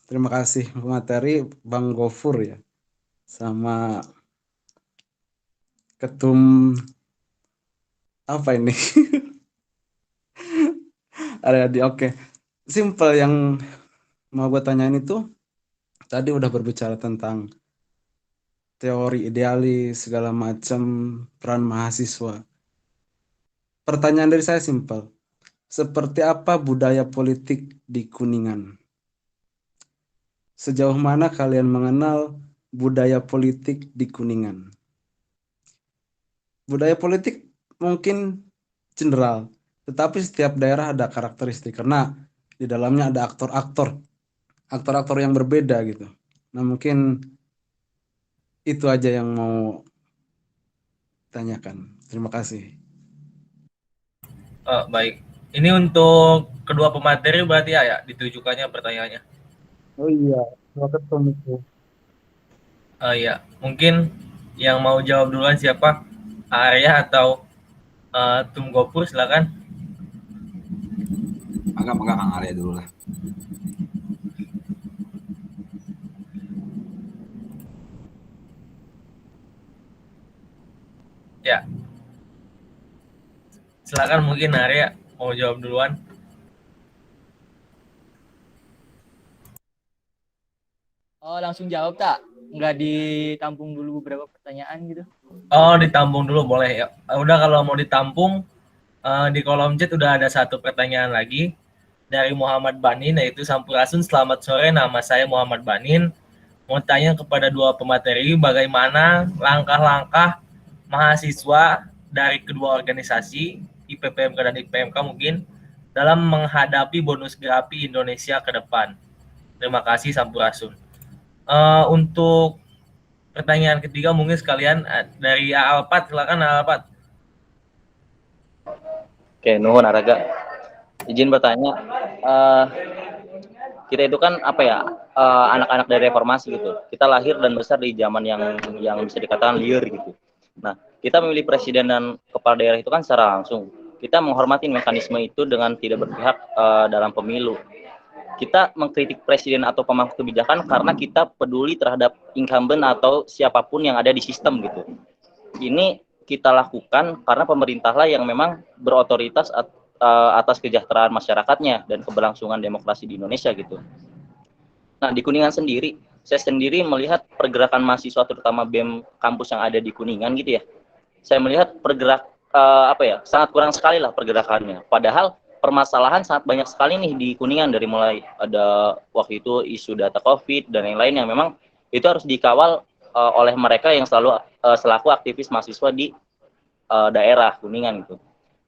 terima kasih materi Bang Gofur ya, sama ketum apa ini? Oke. Simple yang mau gue tanyain itu tadi udah berbicara tentang teori idealis segala macam peran mahasiswa. Pertanyaan dari saya simple. Seperti apa budaya politik di Kuningan? Sejauh mana kalian mengenal budaya politik di Kuningan? Budaya politik mungkin general, tetapi setiap daerah ada karakteristik karena di dalamnya ada aktor-aktor yang berbeda gitu. Nah, mungkin itu aja yang mau tanyakan. Terima kasih. Baik. Ini untuk kedua pemateri berarti ya ditujukannya pertanyaannya. Oh iya, ketum itu. Ya, mungkin yang mau jawab duluan siapa? Arya atau Tum Gopur, silakan. Agak Kang Arya dulu lah. Ya, silakan mungkin Arya mau jawab duluan. Oh, langsung jawab tak? Nggak ditampung dulu beberapa pertanyaan gitu? Oh, ditampung dulu boleh ya. Udah kalau mau ditampung, di kolom chat udah ada satu pertanyaan lagi dari Muhammad Banin, yaitu Sampurasun. Selamat sore, nama saya Muhammad Banin. Mau tanya kepada dua pemateri, bagaimana langkah-langkah mahasiswa dari kedua organisasi, IPPMK dan IPMK mungkin, dalam menghadapi bonus Gerapi Indonesia ke depan. Terima kasih, Sampurasun. Untuk pertanyaan ketiga mungkin sekalian dari Alpat, silakan Alpat. Oke, nuhun Araga. Izin bertanya, kita itu kan apa ya, anak-anak dari reformasi gitu. Kita lahir dan besar di zaman yang bisa dikatakan liar gitu. Nah, kita memilih presiden dan kepala daerah itu kan secara langsung. Kita menghormati mekanisme itu dengan tidak berpihak dalam pemilu. Kita mengkritik presiden atau pemangku kebijakan karena kita peduli terhadap incumbent atau siapapun yang ada di sistem gitu. Ini kita lakukan karena pemerintahlah yang memang berotoritas atas kesejahteraan masyarakatnya dan keberlangsungan demokrasi di Indonesia gitu. Nah, di Kuningan sendiri, saya sendiri melihat pergerakan mahasiswa terutama BEM kampus yang ada di Kuningan gitu ya. Saya melihat sangat kurang sekali lah pergerakannya. Padahal permasalahan sangat banyak sekali nih di Kuningan, dari mulai ada waktu itu isu data COVID dan yang lain yang memang itu harus dikawal oleh mereka yang selaku aktivis mahasiswa di daerah Kuningan gitu.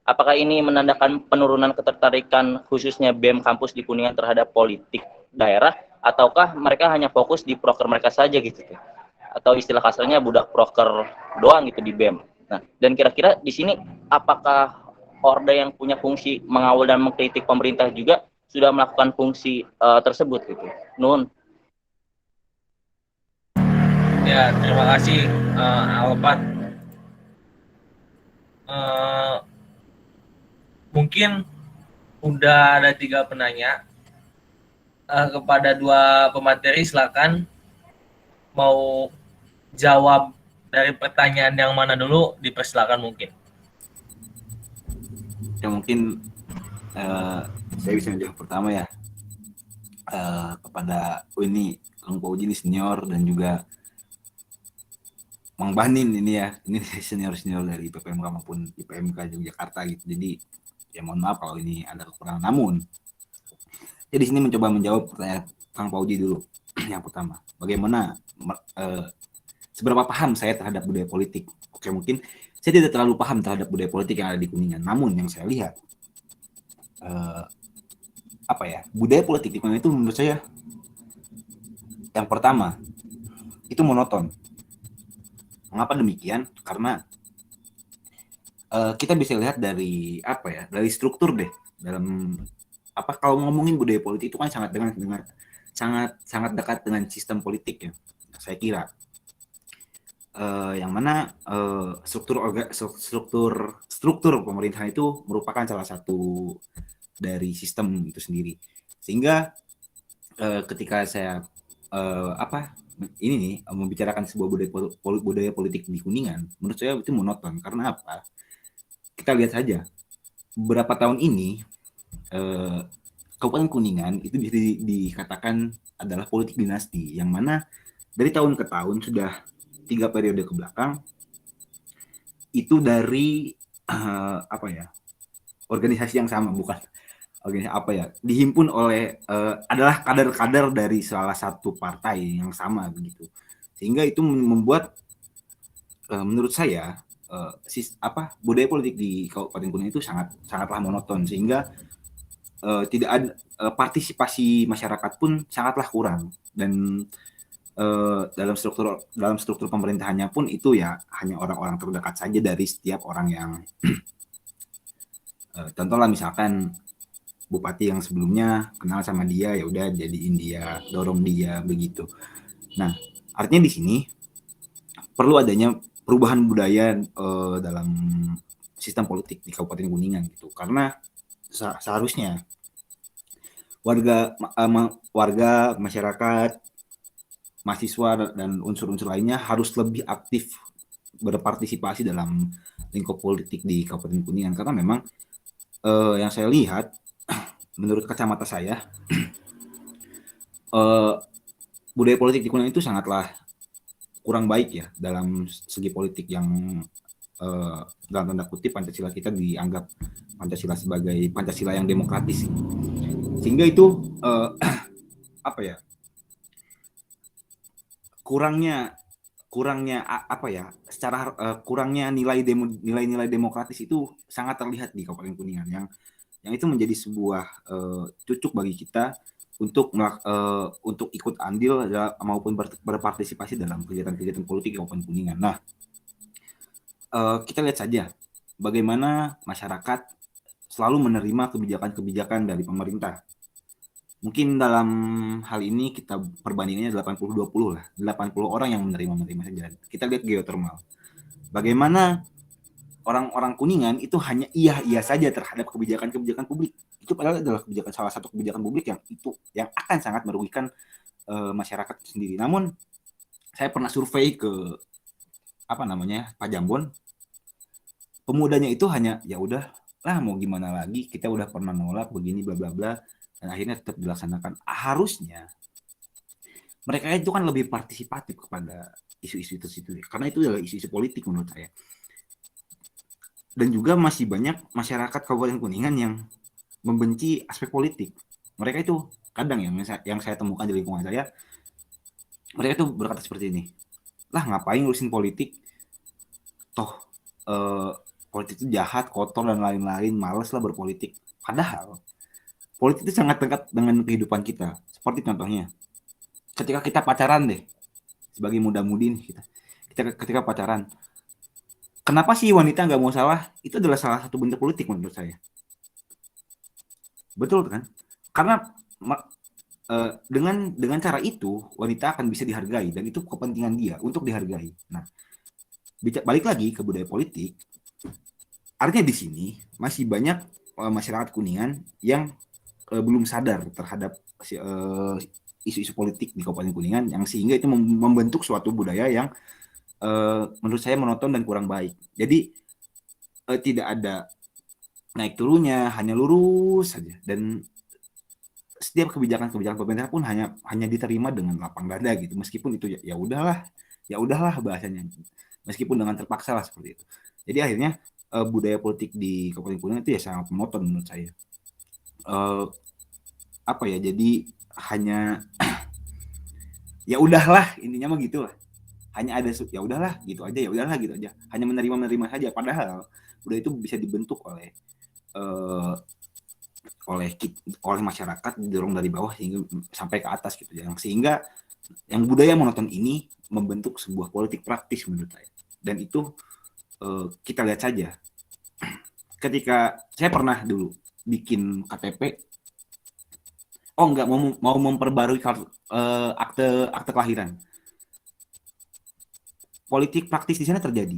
Apakah ini menandakan penurunan ketertarikan khususnya BEM kampus di Kuningan terhadap politik daerah, ataukah mereka hanya fokus di proker mereka saja gitu, atau istilah kasarnya budak proker doang gitu di BEM. Nah, dan kira-kira di sini apakah Orda yang punya fungsi mengawal dan mengkritik pemerintah juga sudah melakukan fungsi tersebut gitu? Nun. Ya, terima kasih Alpat. Mungkin udah ada 3 penanya. Kepada dua pemateri, silakan mau jawab dari pertanyaan yang mana dulu, dipersilakan mungkin. Ya mungkin saya bisa menjawab pertama ya, kepada ini Kang Pauji ini senior dan juga Mang Banin ini ya, ini senior dari IPPMK maupun IPMK Yogyakarta gitu. Jadi ya mohon maaf kalau ini ada kekurangan. Namun jadi sini mencoba menjawab pertanyaan Kang Pauji dulu. Yang pertama, bagaimana seberapa paham saya terhadap budaya politik? Oke, mungkin saya tidak terlalu paham terhadap budaya politik yang ada di Kuningan. Namun yang saya lihat budaya politik di Kuningan itu menurut saya yang pertama itu monoton. Mengapa demikian? Karena kita bisa lihat dari dari struktur deh, dalam kalau ngomongin budaya politik itu kan sangat sangat dekat dengan sistem politik ya. Saya kira yang mana struktur pemerintahan itu merupakan salah satu dari sistem itu sendiri. Sehingga ketika saya ini nih membicarakan sebuah budaya politik di Kuningan, menurut saya itu monoton. Karena apa? Kita lihat saja beberapa tahun ini Kabupaten Kuningan itu bisa dikatakan adalah politik dinasti, yang mana dari tahun ke tahun sudah 3 periode ke belakang itu dari organisasi yang sama, bukan organisasi dihimpun oleh adalah kader-kader dari salah satu partai yang sama begitu, sehingga itu membuat menurut saya budaya politik di Kabupaten Kuningan itu sangatlah monoton, sehingga tidak ada partisipasi masyarakat pun sangatlah kurang, dan dalam struktur pemerintahannya pun itu ya hanya orang-orang terdekat saja dari setiap orang yang Contoh lah misalkan bupati yang sebelumnya kenal sama dia, ya udah jadiin dia, dorong dia begitu. Nah, artinya di sini perlu adanya perubahan budaya dalam sistem politik di Kabupaten Kuningan gitu. Karena seharusnya warga masyarakat, mahasiswa dan unsur-unsur lainnya harus lebih aktif berpartisipasi dalam lingkup politik di Kabupaten Kuningan, karena memang yang saya lihat menurut kacamata saya budaya politik di Kuningan itu sangatlah kurang baik ya dalam segi politik yang dalam tanda kutip Pancasila kita dianggap Pancasila sebagai Pancasila yang demokratis, sehingga itu apa ya, kurangnya apa ya, secara kurangnya nilai-nilai demokratis itu sangat terlihat di Kabupaten Kuningan, yang itu menjadi sebuah cucuk bagi kita untuk ikut andil maupun berpartisipasi dalam kegiatan-kegiatan politik di Kabupaten Kuningan. Nah, kita lihat saja bagaimana masyarakat selalu menerima kebijakan-kebijakan dari pemerintah. Mungkin dalam hal ini kita perbandingannya 80-20 lah. 80 orang yang menerima saja. Kita lihat geothermal. Bagaimana orang-orang Kuningan itu hanya iya saja terhadap kebijakan-kebijakan publik. Itu padahal adalah salah satu kebijakan publik yang akan sangat merugikan masyarakat sendiri. Namun saya pernah survei ke Pak Jambon. Pemudanya itu hanya ya udah lah, mau gimana lagi, kita udah pernah nolak begini bla bla bla, dan akhirnya tetap dilaksanakan. Harusnya mereka itu kan lebih partisipatif kepada isu-isu tersebut, karena itu adalah isu-isu politik menurut saya. Dan juga masih banyak masyarakat Kabupaten Kuningan yang membenci aspek politik. Mereka itu kadang yang saya temukan di lingkungan saya, mereka itu berkata seperti ini, lah ngapain ngurusin politik, toh politik itu jahat, kotor dan lain-lain, males lah berpolitik. Padahal politik itu sangat dekat dengan kehidupan kita. Seperti contohnya, ketika kita pacaran deh, sebagai muda-mudi nih kita ketika pacaran, kenapa sih wanita nggak mau salah? Itu adalah salah satu bentuk politik menurut saya. Betul kan? Karena dengan cara itu wanita akan bisa dihargai, dan itu kepentingan dia untuk dihargai. Nah, balik lagi ke budaya politik, artinya di sini masih banyak masyarakat Kuningan yang belum sadar terhadap isu-isu politik di Kabupaten Kuningan, yang sehingga itu membentuk suatu budaya yang menurut saya monoton dan kurang baik. Jadi tidak ada naik turunnya, hanya lurus saja, dan setiap kebijakan pemerintah pun hanya diterima dengan lapang dada gitu, meskipun itu ya udahlah bahasanya, meskipun dengan terpaksa lah seperti itu. Jadi akhirnya budaya politik di Kabupaten Kuningan itu ya sangat monoton menurut saya. Jadi hanya ya udahlah, intinya mah gitulah. Hanya ada ya udahlah gitu aja, hanya menerima saja, padahal budaya itu bisa dibentuk oleh masyarakat, didorong dari bawah hingga sampai ke atas gitu, sehingga yang budaya monoton ini membentuk sebuah politik praktis menurut saya. Dan itu kita lihat saja ketika saya pernah dulu bikin KTP, mau memperbarui akte kelahiran. Politik praktis di sana terjadi.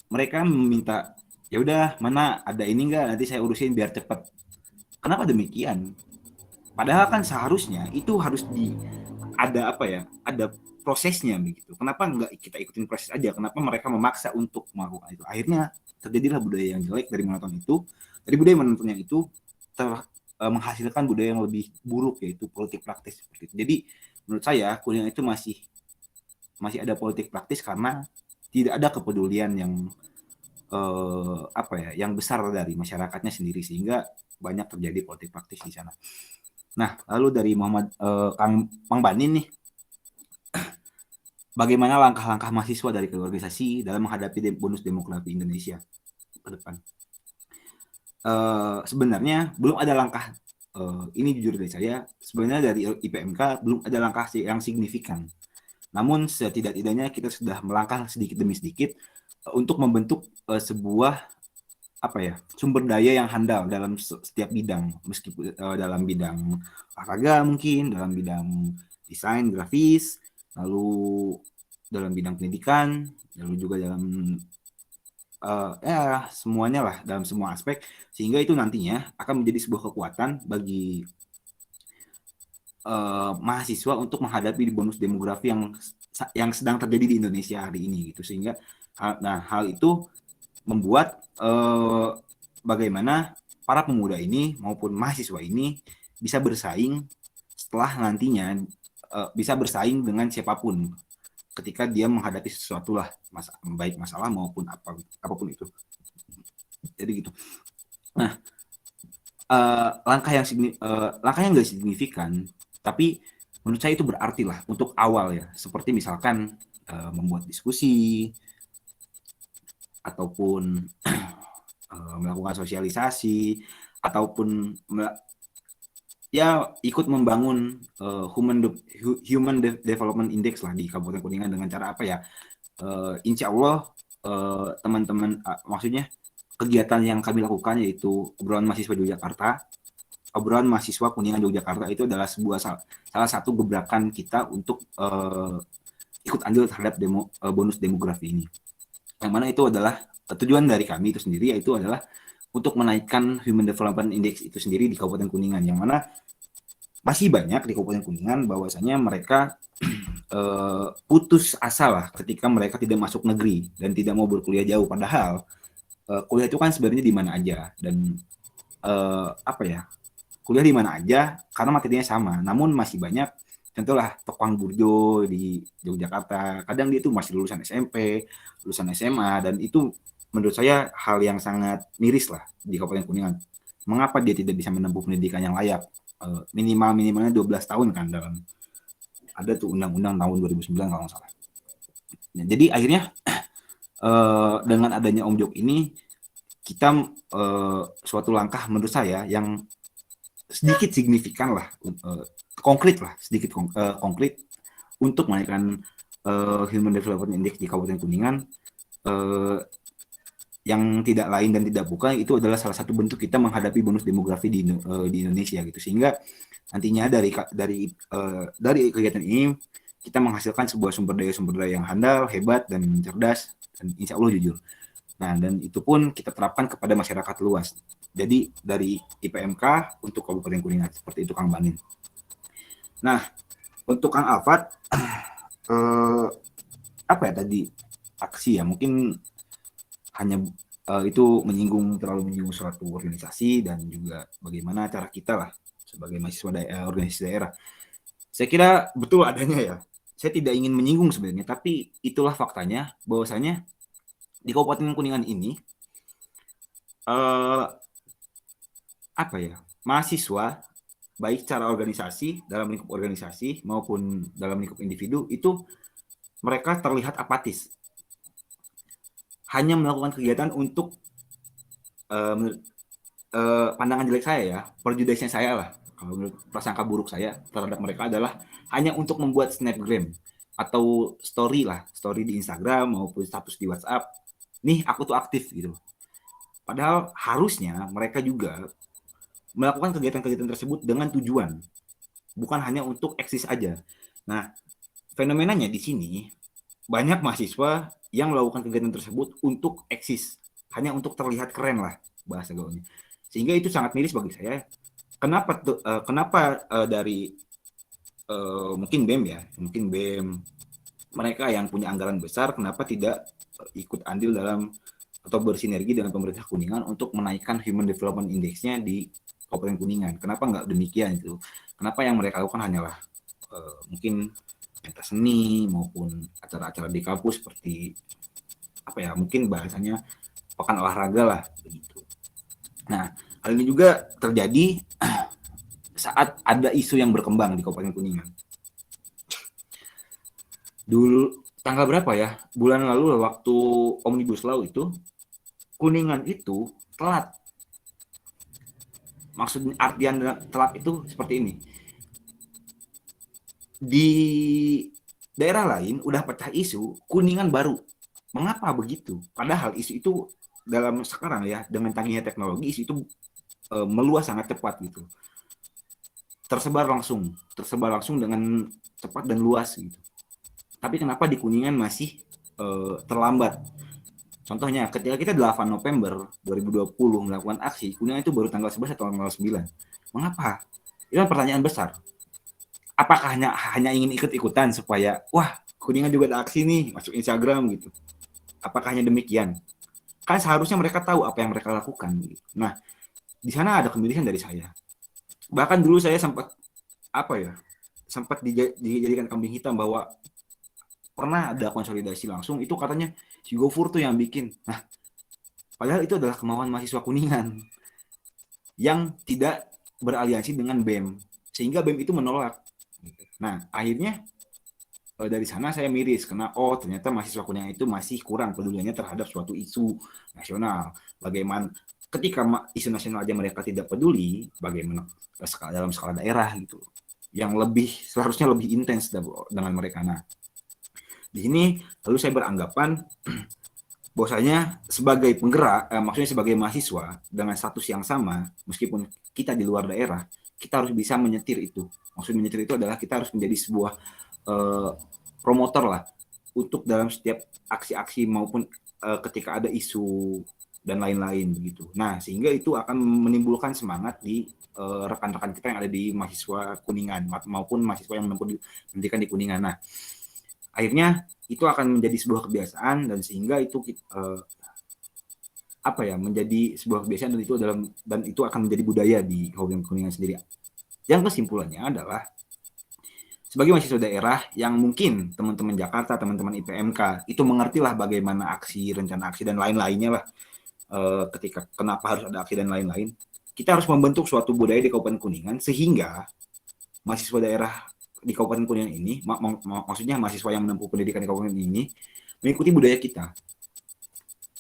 Mereka meminta, ya udah, mana ada ini enggak, nanti saya urusin biar cepat. Kenapa demikian? Padahal kan seharusnya itu harus ada prosesnya begitu. Kenapa enggak kita ikutin proses aja? Kenapa mereka memaksa untuk melakukan itu? Akhirnya terjadilah budaya yang jelek dari monoton itu. Dari budaya monoton yang itu menghasilkan budaya yang lebih buruk, yaitu politik praktis seperti itu. Jadi menurut saya Kuningan itu masih ada politik praktis karena tidak ada kepedulian yang besar dari masyarakatnya sendiri, sehingga banyak terjadi politik praktis di sana. Nah, lalu dari Kang Banin nih, bagaimana langkah-langkah mahasiswa dari organisasi dalam menghadapi bonus demografi Indonesia ke depan? Sebenarnya belum ada langkah, ini jujur dari saya, sebenarnya dari IPMK belum ada langkah yang signifikan. Namun setidak-tidaknya kita sudah melangkah sedikit demi sedikit untuk membentuk sebuah sumber daya yang handal dalam setiap bidang, meskipun dalam bidang olahraga mungkin, dalam bidang desain grafis, lalu dalam bidang pendidikan, lalu juga dalam semuanya lah, dalam semua aspek, sehingga itu nantinya akan menjadi sebuah kekuatan bagi mahasiswa untuk menghadapi bonus demografi yang sedang terjadi di Indonesia hari ini gitu. Sehingga hal itu membuat bagaimana para pemuda ini maupun mahasiswa ini bisa bersaing setelah nantinya bisa bersaing dengan siapapun ketika dia menghadapi sesuatu lah, baik masalah maupun apapun itu. Jadi gitu. Nah, langkah yang nggak signifikan, tapi menurut saya itu berarti lah untuk awal ya. Seperti misalkan membuat diskusi ataupun melakukan sosialisasi ataupun ya ikut membangun human development index lah di Kabupaten Kuningan dengan cara apa ya? Insya Allah teman-teman, maksudnya kegiatan yang kami lakukan yaitu obrolan mahasiswa Yogyakarta, obrolan mahasiswa Kuningan Yogyakarta itu adalah salah satu gebrakan kita untuk ikut andil terhadap bonus demografi ini. Yang mana itu adalah tujuan dari kami itu sendiri, yaitu adalah untuk menaikkan Human Development Index itu sendiri di Kabupaten Kuningan, yang mana masih banyak di Kabupaten Kuningan bahwasanya mereka putus asa lah ketika mereka tidak masuk negeri dan tidak mau berkuliah jauh, padahal kuliah itu kan sebenarnya di mana aja, dan kuliah di mana aja karena materinya sama, namun masih banyak contohlah Tokwang Burjo di Yogyakarta, kadang dia itu masih lulusan SMP, lulusan SMA, dan itu menurut saya hal yang sangat miris lah di Kabupaten Kuningan. Mengapa dia tidak bisa menempuh pendidikan yang layak? Minimalnya 12 tahun kan, dalam ada tuh undang-undang tahun 2009 kalau nggak salah. Nah, jadi akhirnya dengan adanya Om Jok ini kita suatu langkah menurut saya yang sedikit signifikan lah, konkret untuk menaikkan Human Development Index di Kabupaten Kuningan, yang tidak lain dan tidak bukan itu adalah salah satu bentuk kita menghadapi bonus demografi di Indonesia gitu. Sehingga nantinya dari kegiatan ini kita menghasilkan sebuah sumber daya yang handal, hebat, dan cerdas, dan insya Allah jujur. Nah, dan itu pun kita terapkan kepada masyarakat luas. Jadi dari IPMK untuk Kabupaten Kuningan, seperti itu Kang Banin. Nah, untuk Kang Alfat, tadi aksi ya, mungkin hanya itu terlalu menyinggung suatu organisasi dan juga bagaimana cara kita lah sebagai mahasiswa organisasi daerah. Saya kira betul adanya ya. Saya tidak ingin menyinggung sebenarnya, tapi itulah faktanya bahwasanya di Kabupaten Kuningan ini mahasiswa baik secara organisasi, dalam lingkup organisasi maupun dalam lingkup individu itu mereka terlihat apatis. Hanya melakukan kegiatan untuk pandangan jelek saya ya, prejudisnya saya lah, kalau menurut prasangka buruk saya terhadap mereka adalah hanya untuk membuat snapgram atau story di Instagram maupun status di WhatsApp. Nih aku tuh aktif gitu. Padahal harusnya mereka juga melakukan kegiatan-kegiatan tersebut dengan tujuan, bukan hanya untuk eksis aja. Nah, fenomenanya di sini banyak mahasiswa yang melakukan kegiatan tersebut untuk eksis, hanya untuk terlihat keren lah bahasa gaulnya. Sehingga itu sangat miris bagi saya. Kenapa dari mungkin BEM mereka yang punya anggaran besar, kenapa tidak ikut andil dalam atau bersinergi dengan pemerintah Kuningan untuk menaikkan Human Development Index-nya di Kabupaten Kuningan? Kenapa nggak demikian itu? Kenapa yang mereka lakukan hanyalah mungkin pentas seni maupun acara-acara di kampus seperti mungkin bahasanya pekan olahraga lah begitu. Nah, hal ini juga terjadi saat ada isu yang berkembang di Kabupaten Kuningan. Dulu tanggal berapa ya? Bulan lalu waktu Omnibus Law itu, Kuningan itu telat. Maksudnya artian telat itu seperti ini. Di daerah lain udah pecah isu, Kuningan baru. Mengapa begitu? Padahal isu itu dalam sekarang ya dengan canggihnya teknologi isu itu meluas sangat cepat gitu, tersebar langsung dengan cepat dan luas gitu. Tapi kenapa di Kuningan masih terlambat? Contohnya ketika kita 8 November 2020 melakukan aksi, Kuningan itu baru tanggal 11 atau tanggal 9. Mengapa? Itu kan pertanyaan besar. Apakah hanya ingin ikut-ikutan supaya wah Kuningan juga ada aksi nih masuk Instagram gitu? Apakah hanya demikian? Kan seharusnya mereka tahu apa yang mereka lakukan. Gitu. Nah, di sana ada kemirisan dari saya. Bahkan dulu saya sempat sempat dijadikan kambing hitam bahwa pernah ada konsolidasi langsung itu katanya si Gofur tuh yang bikin. Nah, padahal itu adalah kemauan mahasiswa Kuningan yang tidak beraliansi dengan BEM, sehingga BEM itu menolak. Nah, akhirnya dari sana saya miris karena ternyata mahasiswa Kuningan itu masih kurang peduliannya terhadap suatu isu nasional. Bagaimana ketika isu nasional aja mereka tidak peduli, bagaimana dalam skala daerah gitu, yang seharusnya lebih intens dengan mereka. Nah, di sini lalu saya beranggapan bahwasanya sebagai penggerak, maksudnya sebagai mahasiswa dengan status yang sama, meskipun kita di luar daerah, kita harus bisa menyetir itu. Maksud menyetir itu adalah kita harus menjadi sebuah promotor lah untuk dalam setiap aksi-aksi maupun ketika ada isu dan lain-lain begitu. Nah, sehingga itu akan menimbulkan semangat di rekan-rekan kita yang ada di mahasiswa Kuningan maupun mahasiswa yang menempuh pendidikan di Kuningan. Nah, akhirnya itu akan menjadi sebuah kebiasaan dan sehingga itu menjadi sebuah kebiasaan dan itu akan menjadi budaya di Kabupaten Kuningan sendiri. Yang kesimpulannya adalah sebagai mahasiswa daerah yang mungkin teman-teman Jakarta, teman-teman IPMK itu mengertilah bagaimana rencana aksi dan lain-lainnya lah, ketika kenapa harus ada aksi dan lain-lain. Kita harus membentuk suatu budaya di Kabupaten Kuningan sehingga mahasiswa daerah di Kabupaten Kuningan ini, maksudnya mahasiswa yang menempuh pendidikan di Kabupaten ini mengikuti budaya kita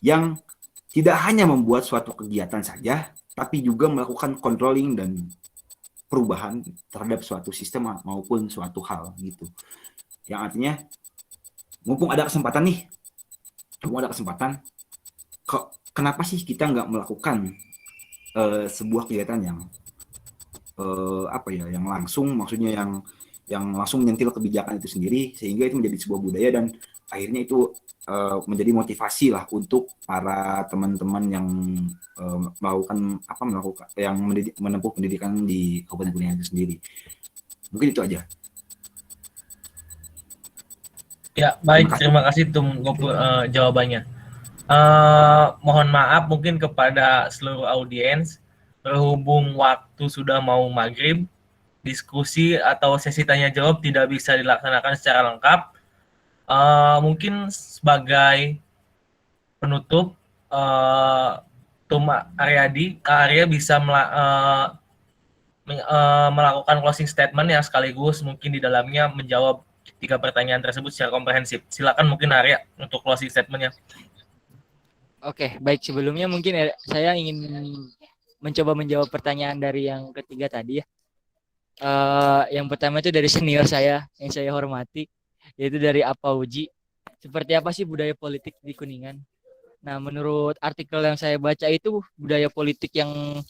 yang tidak hanya membuat suatu kegiatan saja, tapi juga melakukan controlling dan perubahan terhadap suatu sistem maupun suatu hal gitu. Yang artinya, mumpung ada kesempatan, kenapa sih kita nggak melakukan sebuah kegiatan yang yang langsung, maksudnya yang langsung menyentil kebijakan itu sendiri, sehingga itu menjadi sebuah budaya dan akhirnya itu menjadi motivasi lah untuk para teman-teman yang menempuh pendidikan di Kabupaten Kuningan itu sendiri. Mungkin itu aja. Ya, baik. Terima kasih Tum jawabannya. Mohon maaf mungkin kepada seluruh audiens, berhubung waktu sudah mau maghrib, diskusi atau sesi tanya jawab tidak bisa dilaksanakan secara lengkap. Mungkin sebagai penutup, Tum Aryadi, Kak Arya bisa melakukan closing statement yang sekaligus mungkin di dalamnya menjawab 3 pertanyaan tersebut secara komprehensif. Silakan mungkin Arya untuk closing statement-nya. Oke, baik. Sebelumnya mungkin saya ingin mencoba menjawab pertanyaan dari yang ketiga tadi ya. Yang pertama itu dari senior saya yang saya hormati, yaitu dari Apauji. Seperti apa sih budaya politik di Kuningan? Nah, menurut artikel yang saya baca itu budaya politik yang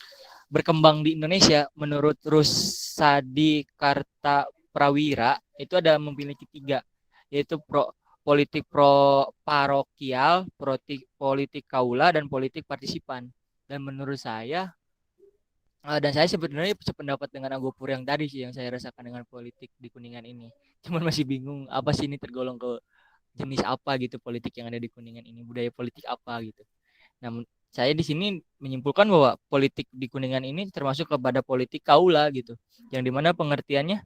berkembang di Indonesia menurut Rusadi Karta Prawira itu ada memiliki 3, yaitu politik parokial, politik kaula, dan politik partisipan. Dan menurut saya, dan saya sebenarnya sependapat dengan Agopur yang tadi sih, yang saya rasakan dengan politik di Kuningan ini. Cuman masih bingung apa sih ini tergolong ke jenis apa gitu politik yang ada di Kuningan ini, budaya politik apa gitu. Nah, saya di sini menyimpulkan bahwa politik di Kuningan ini termasuk kepada politik kaula gitu, yang dimana pengertiannya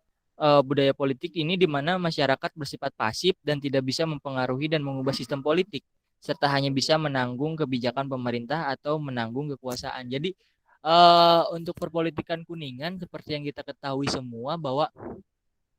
budaya politik ini dimana masyarakat bersifat pasif dan tidak bisa mempengaruhi dan mengubah sistem politik, serta hanya bisa menanggung kebijakan pemerintah atau menanggung kekuasaan. Jadi untuk perpolitikan Kuningan seperti yang kita ketahui semua bahwa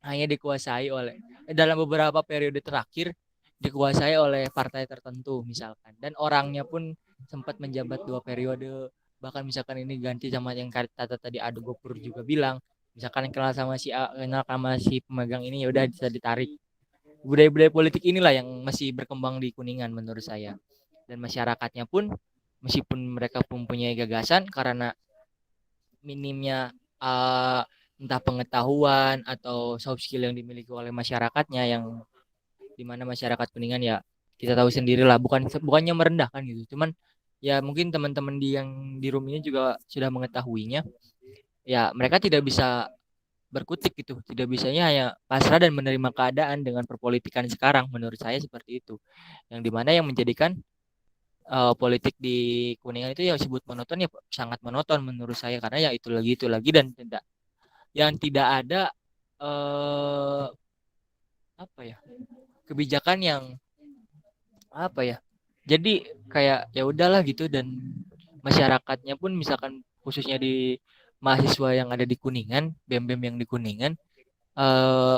hanya dikuasai oleh dalam beberapa periode terakhir dikuasai oleh partai tertentu misalkan, dan orangnya pun sempat menjabat 2 periode, bahkan misalkan ini ganti sama yang kata tadi Ado Gopur juga bilang, misalkan kenal sama si A, kenal sama si pemegang ini ya udah bisa ditarik. Budaya-budaya politik inilah yang masih berkembang di Kuningan menurut saya, dan masyarakatnya pun meskipun mereka mempunyai gagasan karena minimnya entah pengetahuan atau soft skill yang dimiliki oleh masyarakatnya, yang dimana masyarakat Kuningan ya kita tahu sendiri lah, bukannya merendahkan gitu, cuman ya mungkin teman-teman yang di room ini juga sudah mengetahuinya, ya mereka tidak bisa berkutik gitu, tidak bisanya hanya pasrah dan menerima keadaan dengan perpolitikan sekarang. Menurut saya seperti itu, yang dimana yang menjadikan politik di Kuningan itu ya disebut monoton, ya sangat monoton menurut saya, karena ya itu lagi dan tidak ada eh, apa ya, kebijakan yang apa ya, jadi kayak ya udahlah gitu, dan masyarakatnya pun misalkan khususnya di mahasiswa yang ada di Kuningan, BEM-BEM yang di Kuningan,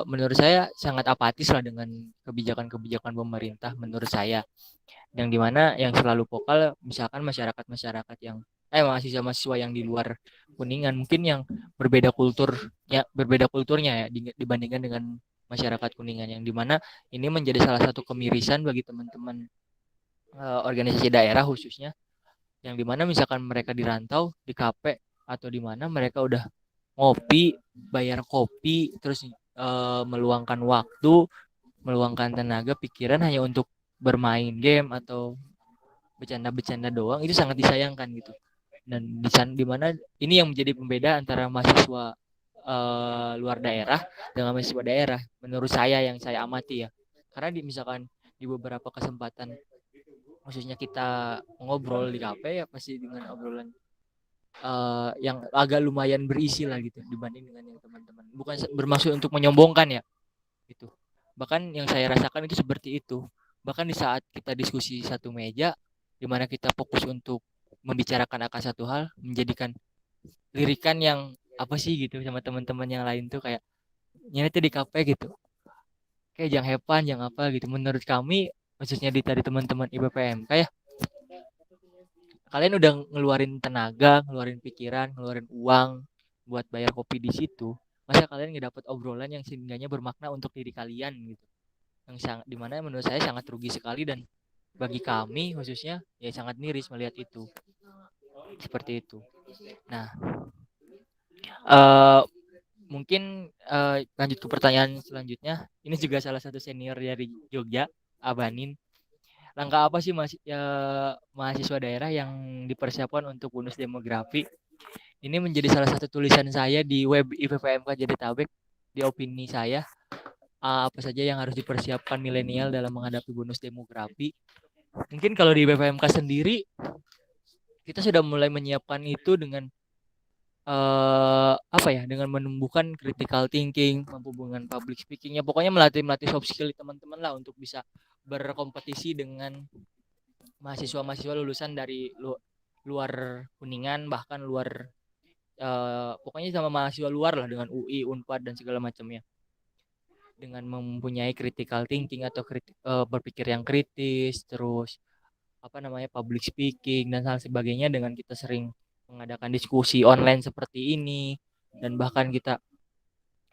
menurut saya sangat apatis lah dengan kebijakan-kebijakan pemerintah menurut saya, yang dimana yang selalu vokal misalkan masyarakat-masyarakat yang mahasiswa-mahasiswa yang di luar Kuningan mungkin yang berbeda kulturnya ya dibandingkan dengan masyarakat Kuningan, yang dimana ini menjadi salah satu kemirisan bagi teman-teman organisasi daerah khususnya, yang dimana misalkan mereka di rantau di kafe atau di mana mereka udah ngopi, bayar kopi, terus meluangkan waktu, meluangkan tenaga, pikiran hanya untuk bermain game atau bercanda-bercanda doang, itu sangat disayangkan gitu. Dan di mana ini yang menjadi pembeda antara mahasiswa luar daerah dengan mahasiswa daerah menurut saya, yang saya amati ya. Karena misalkan di beberapa kesempatan khususnya kita ngobrol di kafe ya pasti dengan obrolan yang agak lumayan berisi lah gitu dibanding dengan yang teman-teman. Bukan bermaksud untuk menyombongkan ya gitu. Bahkan yang saya rasakan itu seperti itu. Bahkan di saat kita diskusi satu meja di mana kita fokus untuk membicarakan akan satu hal, menjadikan lirikan yang apa sih gitu sama teman-teman yang lain tuh kayak ini tuh di kafe gitu. Kayak jangan hepan, jangan apa gitu. Menurut kami khususnya di tadi teman-teman IPPM kayak kalian udah ngeluarin tenaga, ngeluarin pikiran, ngeluarin uang buat bayar kopi di situ. Masa kalian nggak dapat obrolan yang seenggaknya bermakna untuk diri kalian gitu. Yang sangat dimana menurut saya sangat rugi sekali, dan bagi kami khususnya ya sangat miris melihat itu. Seperti itu. Nah, uh, mungkin lanjut ke pertanyaan selanjutnya. Ini juga salah satu senior dari Jogja, Abanin. Langkah apa sih mahasiswa daerah yang dipersiapkan untuk bonus demografi? Ini menjadi salah satu tulisan saya di web IPPMK Jabodetabek. Di opini saya, apa saja yang harus dipersiapkan milenial dalam menghadapi bonus demografi? Mungkin kalau di IPPMK sendiri, kita sudah mulai menyiapkan itu dengan apa ya, dengan menumbuhkan critical thinking, mampu dengan public speakingnya, pokoknya melatih soft skill teman-teman lah untuk bisa berkompetisi dengan mahasiswa-mahasiswa lulusan dari luar Kuningan, bahkan luar pokoknya sama mahasiswa luar lah, dengan UI, Unpad dan segala macamnya, dengan mempunyai critical thinking atau berpikir yang kritis, terus apa namanya public speaking dan hal sebagainya, dengan kita sering mengadakan diskusi online seperti ini, dan bahkan kita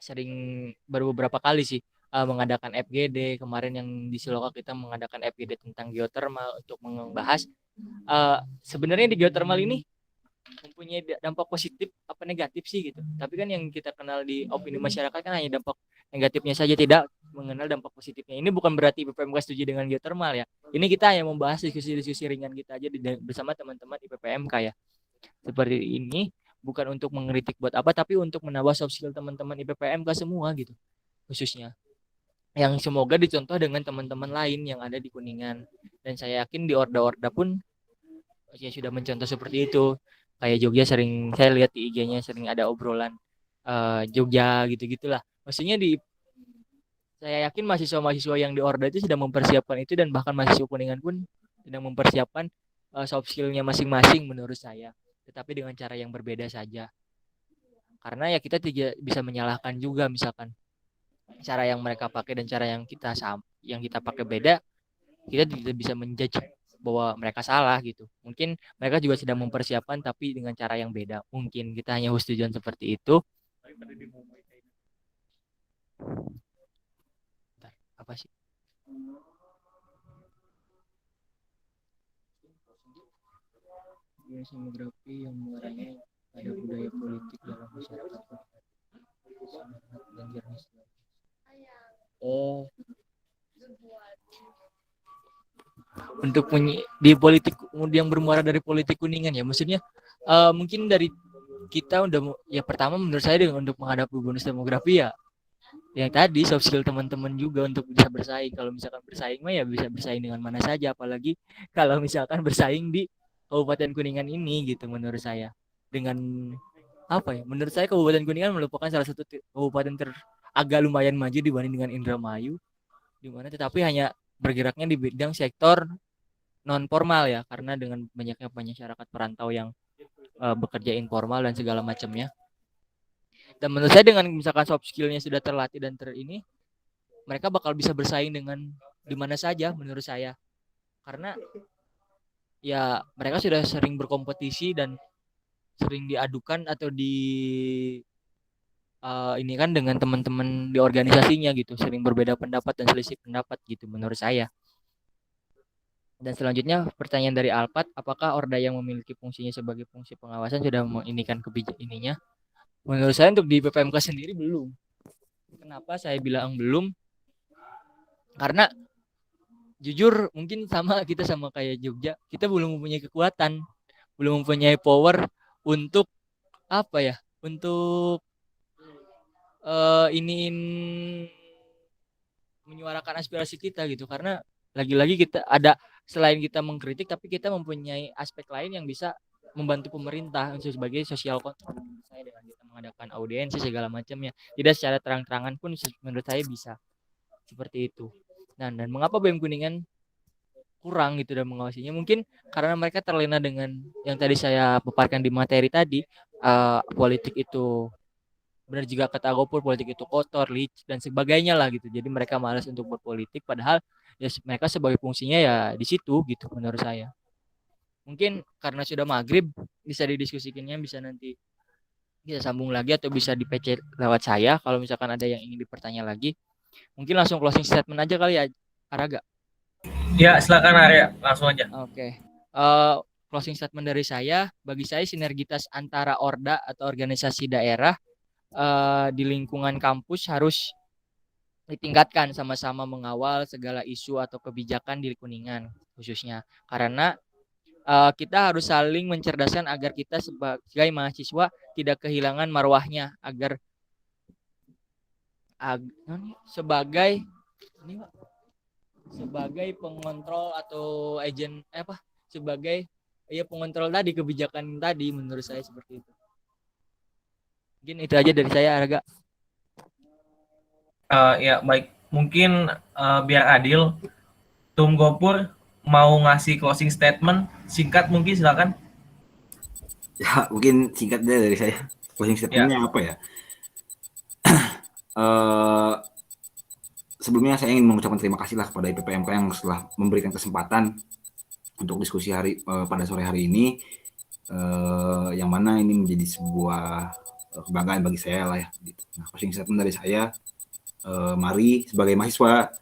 sering beberapa kali sih mengadakan FGD. Kemarin yang di Siloka kita mengadakan FGD tentang geothermal untuk membahas sebenarnya di geothermal ini mempunyai dampak positif apa negatif sih gitu. Tapi kan yang kita kenal di opini masyarakat kan hanya dampak negatifnya saja, tidak mengenal dampak positifnya. Ini bukan berarti IPPMK setuju dengan geothermal ya. Ini kita hanya membahas diskusi-diskusi ringan kita aja bersama teman-teman IPPMK ya. Seperti ini, bukan untuk mengkritik buat apa, tapi untuk menambah soft skill teman-teman IPPMK semua gitu. Khususnya yang semoga dicontoh dengan teman-teman lain yang ada di Kuningan. Dan saya yakin di Orda-Orda pun ya sudah mencontoh seperti itu. Kayak Jogja sering saya lihat di IG-nya sering ada obrolan Jogja gitu-gitulah. Maksudnya saya yakin mahasiswa-mahasiswa yang di Orda itu sudah mempersiapkan itu, dan bahkan mahasiswa Kuningan pun sedang mempersiapkan soft skill-nya masing-masing menurut saya. Tetapi dengan cara yang berbeda saja. Karena ya kita tidak bisa menyalahkan juga, misalkan cara yang mereka pakai dan cara yang kita pakai beda, kita tidak bisa menjudge bahwa mereka salah gitu. Mungkin mereka juga sedang mempersiapkan tapi dengan cara yang beda. Mungkin kita hanya tujuan seperti itu. Bentar, apa sih? demografi yang mengarahnya pada budaya politik dalam masyarakat dan jernih. Oh, untuk di politik yang bermuara dari politik Kuningan ya, maksudnya mungkin dari kita ya pertama menurut saya untuk menghadapi bonus demografi ya yang tadi soft skill teman-teman juga untuk bisa bersaing. Kalau misalkan bersaing mah ya bisa bersaing dengan mana saja, apalagi kalau misalkan bersaing di Kabupaten Kuningan ini gitu menurut saya. Dengan apa ya? Menurut saya Kabupaten Kuningan merupakan salah satu kabupaten agak lumayan maju dibanding dengan Indramayu, di mana tetapi hanya bergeraknya di bidang sektor non formal ya, karena dengan banyaknya masyarakat perantau yang bekerja informal dan segala macamnya. Dan menurut saya dengan misalkan soft skillnya sudah terlatih dan ini, mereka bakal bisa bersaing dengan di mana saja menurut saya. Karena ya mereka sudah sering berkompetisi dan sering diadukan atau ini kan dengan teman-teman di organisasinya gitu, sering berbeda pendapat dan selisih pendapat gitu menurut saya. Dan selanjutnya pertanyaan dari Alpat, apakah Orda yang memiliki fungsinya sebagai fungsi pengawasan sudah menginikan kebijakan ininya? Menurut saya untuk di PPMK sendiri belum. Kenapa saya bilang belum? Karena jujur mungkin kita sama kayak Jogja, kita belum mempunyai kekuatan, belum mempunyai power untuk apa ya? Untuk menyuarakan aspirasi kita gitu. Karena lagi-lagi kita ada selain kita mengkritik, tapi kita mempunyai aspek lain yang bisa membantu pemerintah sebagai sosial kontrol saya dengan kita mengadakan audiensi segala macamnya. Tidak secara terang-terangan pun menurut saya bisa seperti itu. Nah, dan mengapa BEM Kuningan kurang gitu dan mengawasinya? Mungkin karena mereka terlena dengan yang tadi saya paparkan di materi tadi, politik itu benar juga kata Gopur, politik itu kotor, licik dan sebagainya lah gitu. Jadi mereka malas untuk berpolitik, padahal ya mereka sebagai fungsinya ya di situ gitu menurut saya. Mungkin karena sudah maghrib bisa didiskusikannya, bisa nanti kita sambung lagi atau bisa di PC lewat saya kalau misalkan ada yang ingin dipertanya lagi. Mungkin langsung closing statement aja kali ya, Araga. Ya, silakan Arya, langsung aja. Oke. Closing statement dari saya, bagi saya sinergitas antara Orda atau organisasi daerah di lingkungan kampus harus ditingkatkan, sama-sama mengawal segala isu atau kebijakan di Kuningan khususnya. Karena kita harus saling mencerdaskan agar kita sebagai mahasiswa tidak kehilangan marwahnya, agar sebagai pengontrol atau sebagai pengontrol tadi kebijakan tadi, menurut saya seperti itu. Mungkin itu aja dari saya, Araga. Ya baik, mungkin biar adil, Tum Gopur mau ngasih closing statement singkat mungkin, silakan. Ya mungkin singkatnya dari saya, closing statementnya apa ya? Sebelumnya saya ingin mengucapkan terima kasih lah kepada IPPMK yang setelah memberikan kesempatan untuk diskusi pada sore hari ini, yang mana ini menjadi sebuah kebanggaan bagi saya lah ya. Gitu. Nah, closing statement dari saya, mari sebagai mahasiswa,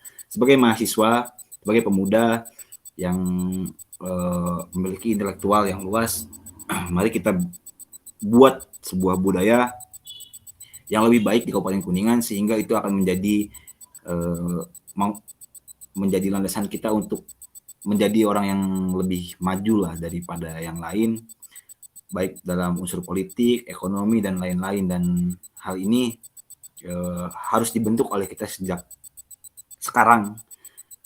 sebagai pemuda yang memiliki intelektual yang luas, mari kita buat sebuah budaya yang lebih baik di Kabupaten Kuningan, sehingga itu akan menjadi landasan kita untuk menjadi orang yang lebih maju lah daripada yang lain, baik dalam unsur politik, ekonomi dan lain-lain. Dan hal ini harus dibentuk oleh kita sejak sekarang,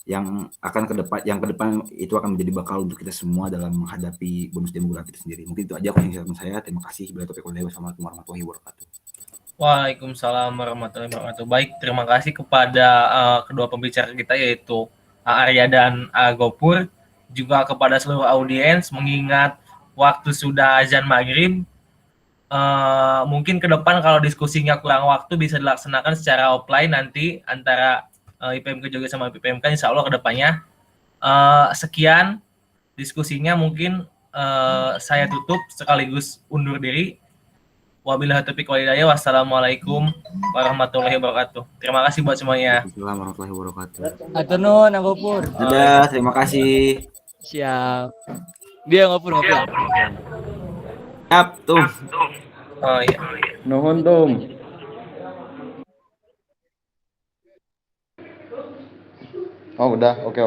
yang ke depan itu akan menjadi bakal untuk kita semua dalam menghadapi bonus demografi itu sendiri. Mungkin itu aja closing saya. Terima kasih. Wassalamualaikum warahmatullahi wabarakatuh. Waalaikumsalam warahmatullahi wabarakatuh. Baik, terima kasih kepada kedua pembicara kita, yaitu Arya dan Gopur, juga kepada seluruh audiens. Mengingat waktu sudah azan maghrib, mungkin ke depan kalau diskusinya kurang waktu bisa dilaksanakan secara offline nanti antara IPMK juga sama IPMK, insya Allah ke depannya. Sekian diskusinya, mungkin saya tutup sekaligus undur diri. Wabillahi taufiq wal hidayah. Wassalamualaikum warahmatullahi wabarakatuh. Terima kasih buat semuanya. Waalaikumsalam warahmatullahi wabarakatuh. Atur nuhun, Gopur. Dadah, terima kasih. Siap. Dia Gopur. Siap tuh. Oh iya. Nuhun Tum. Oh udah, oke.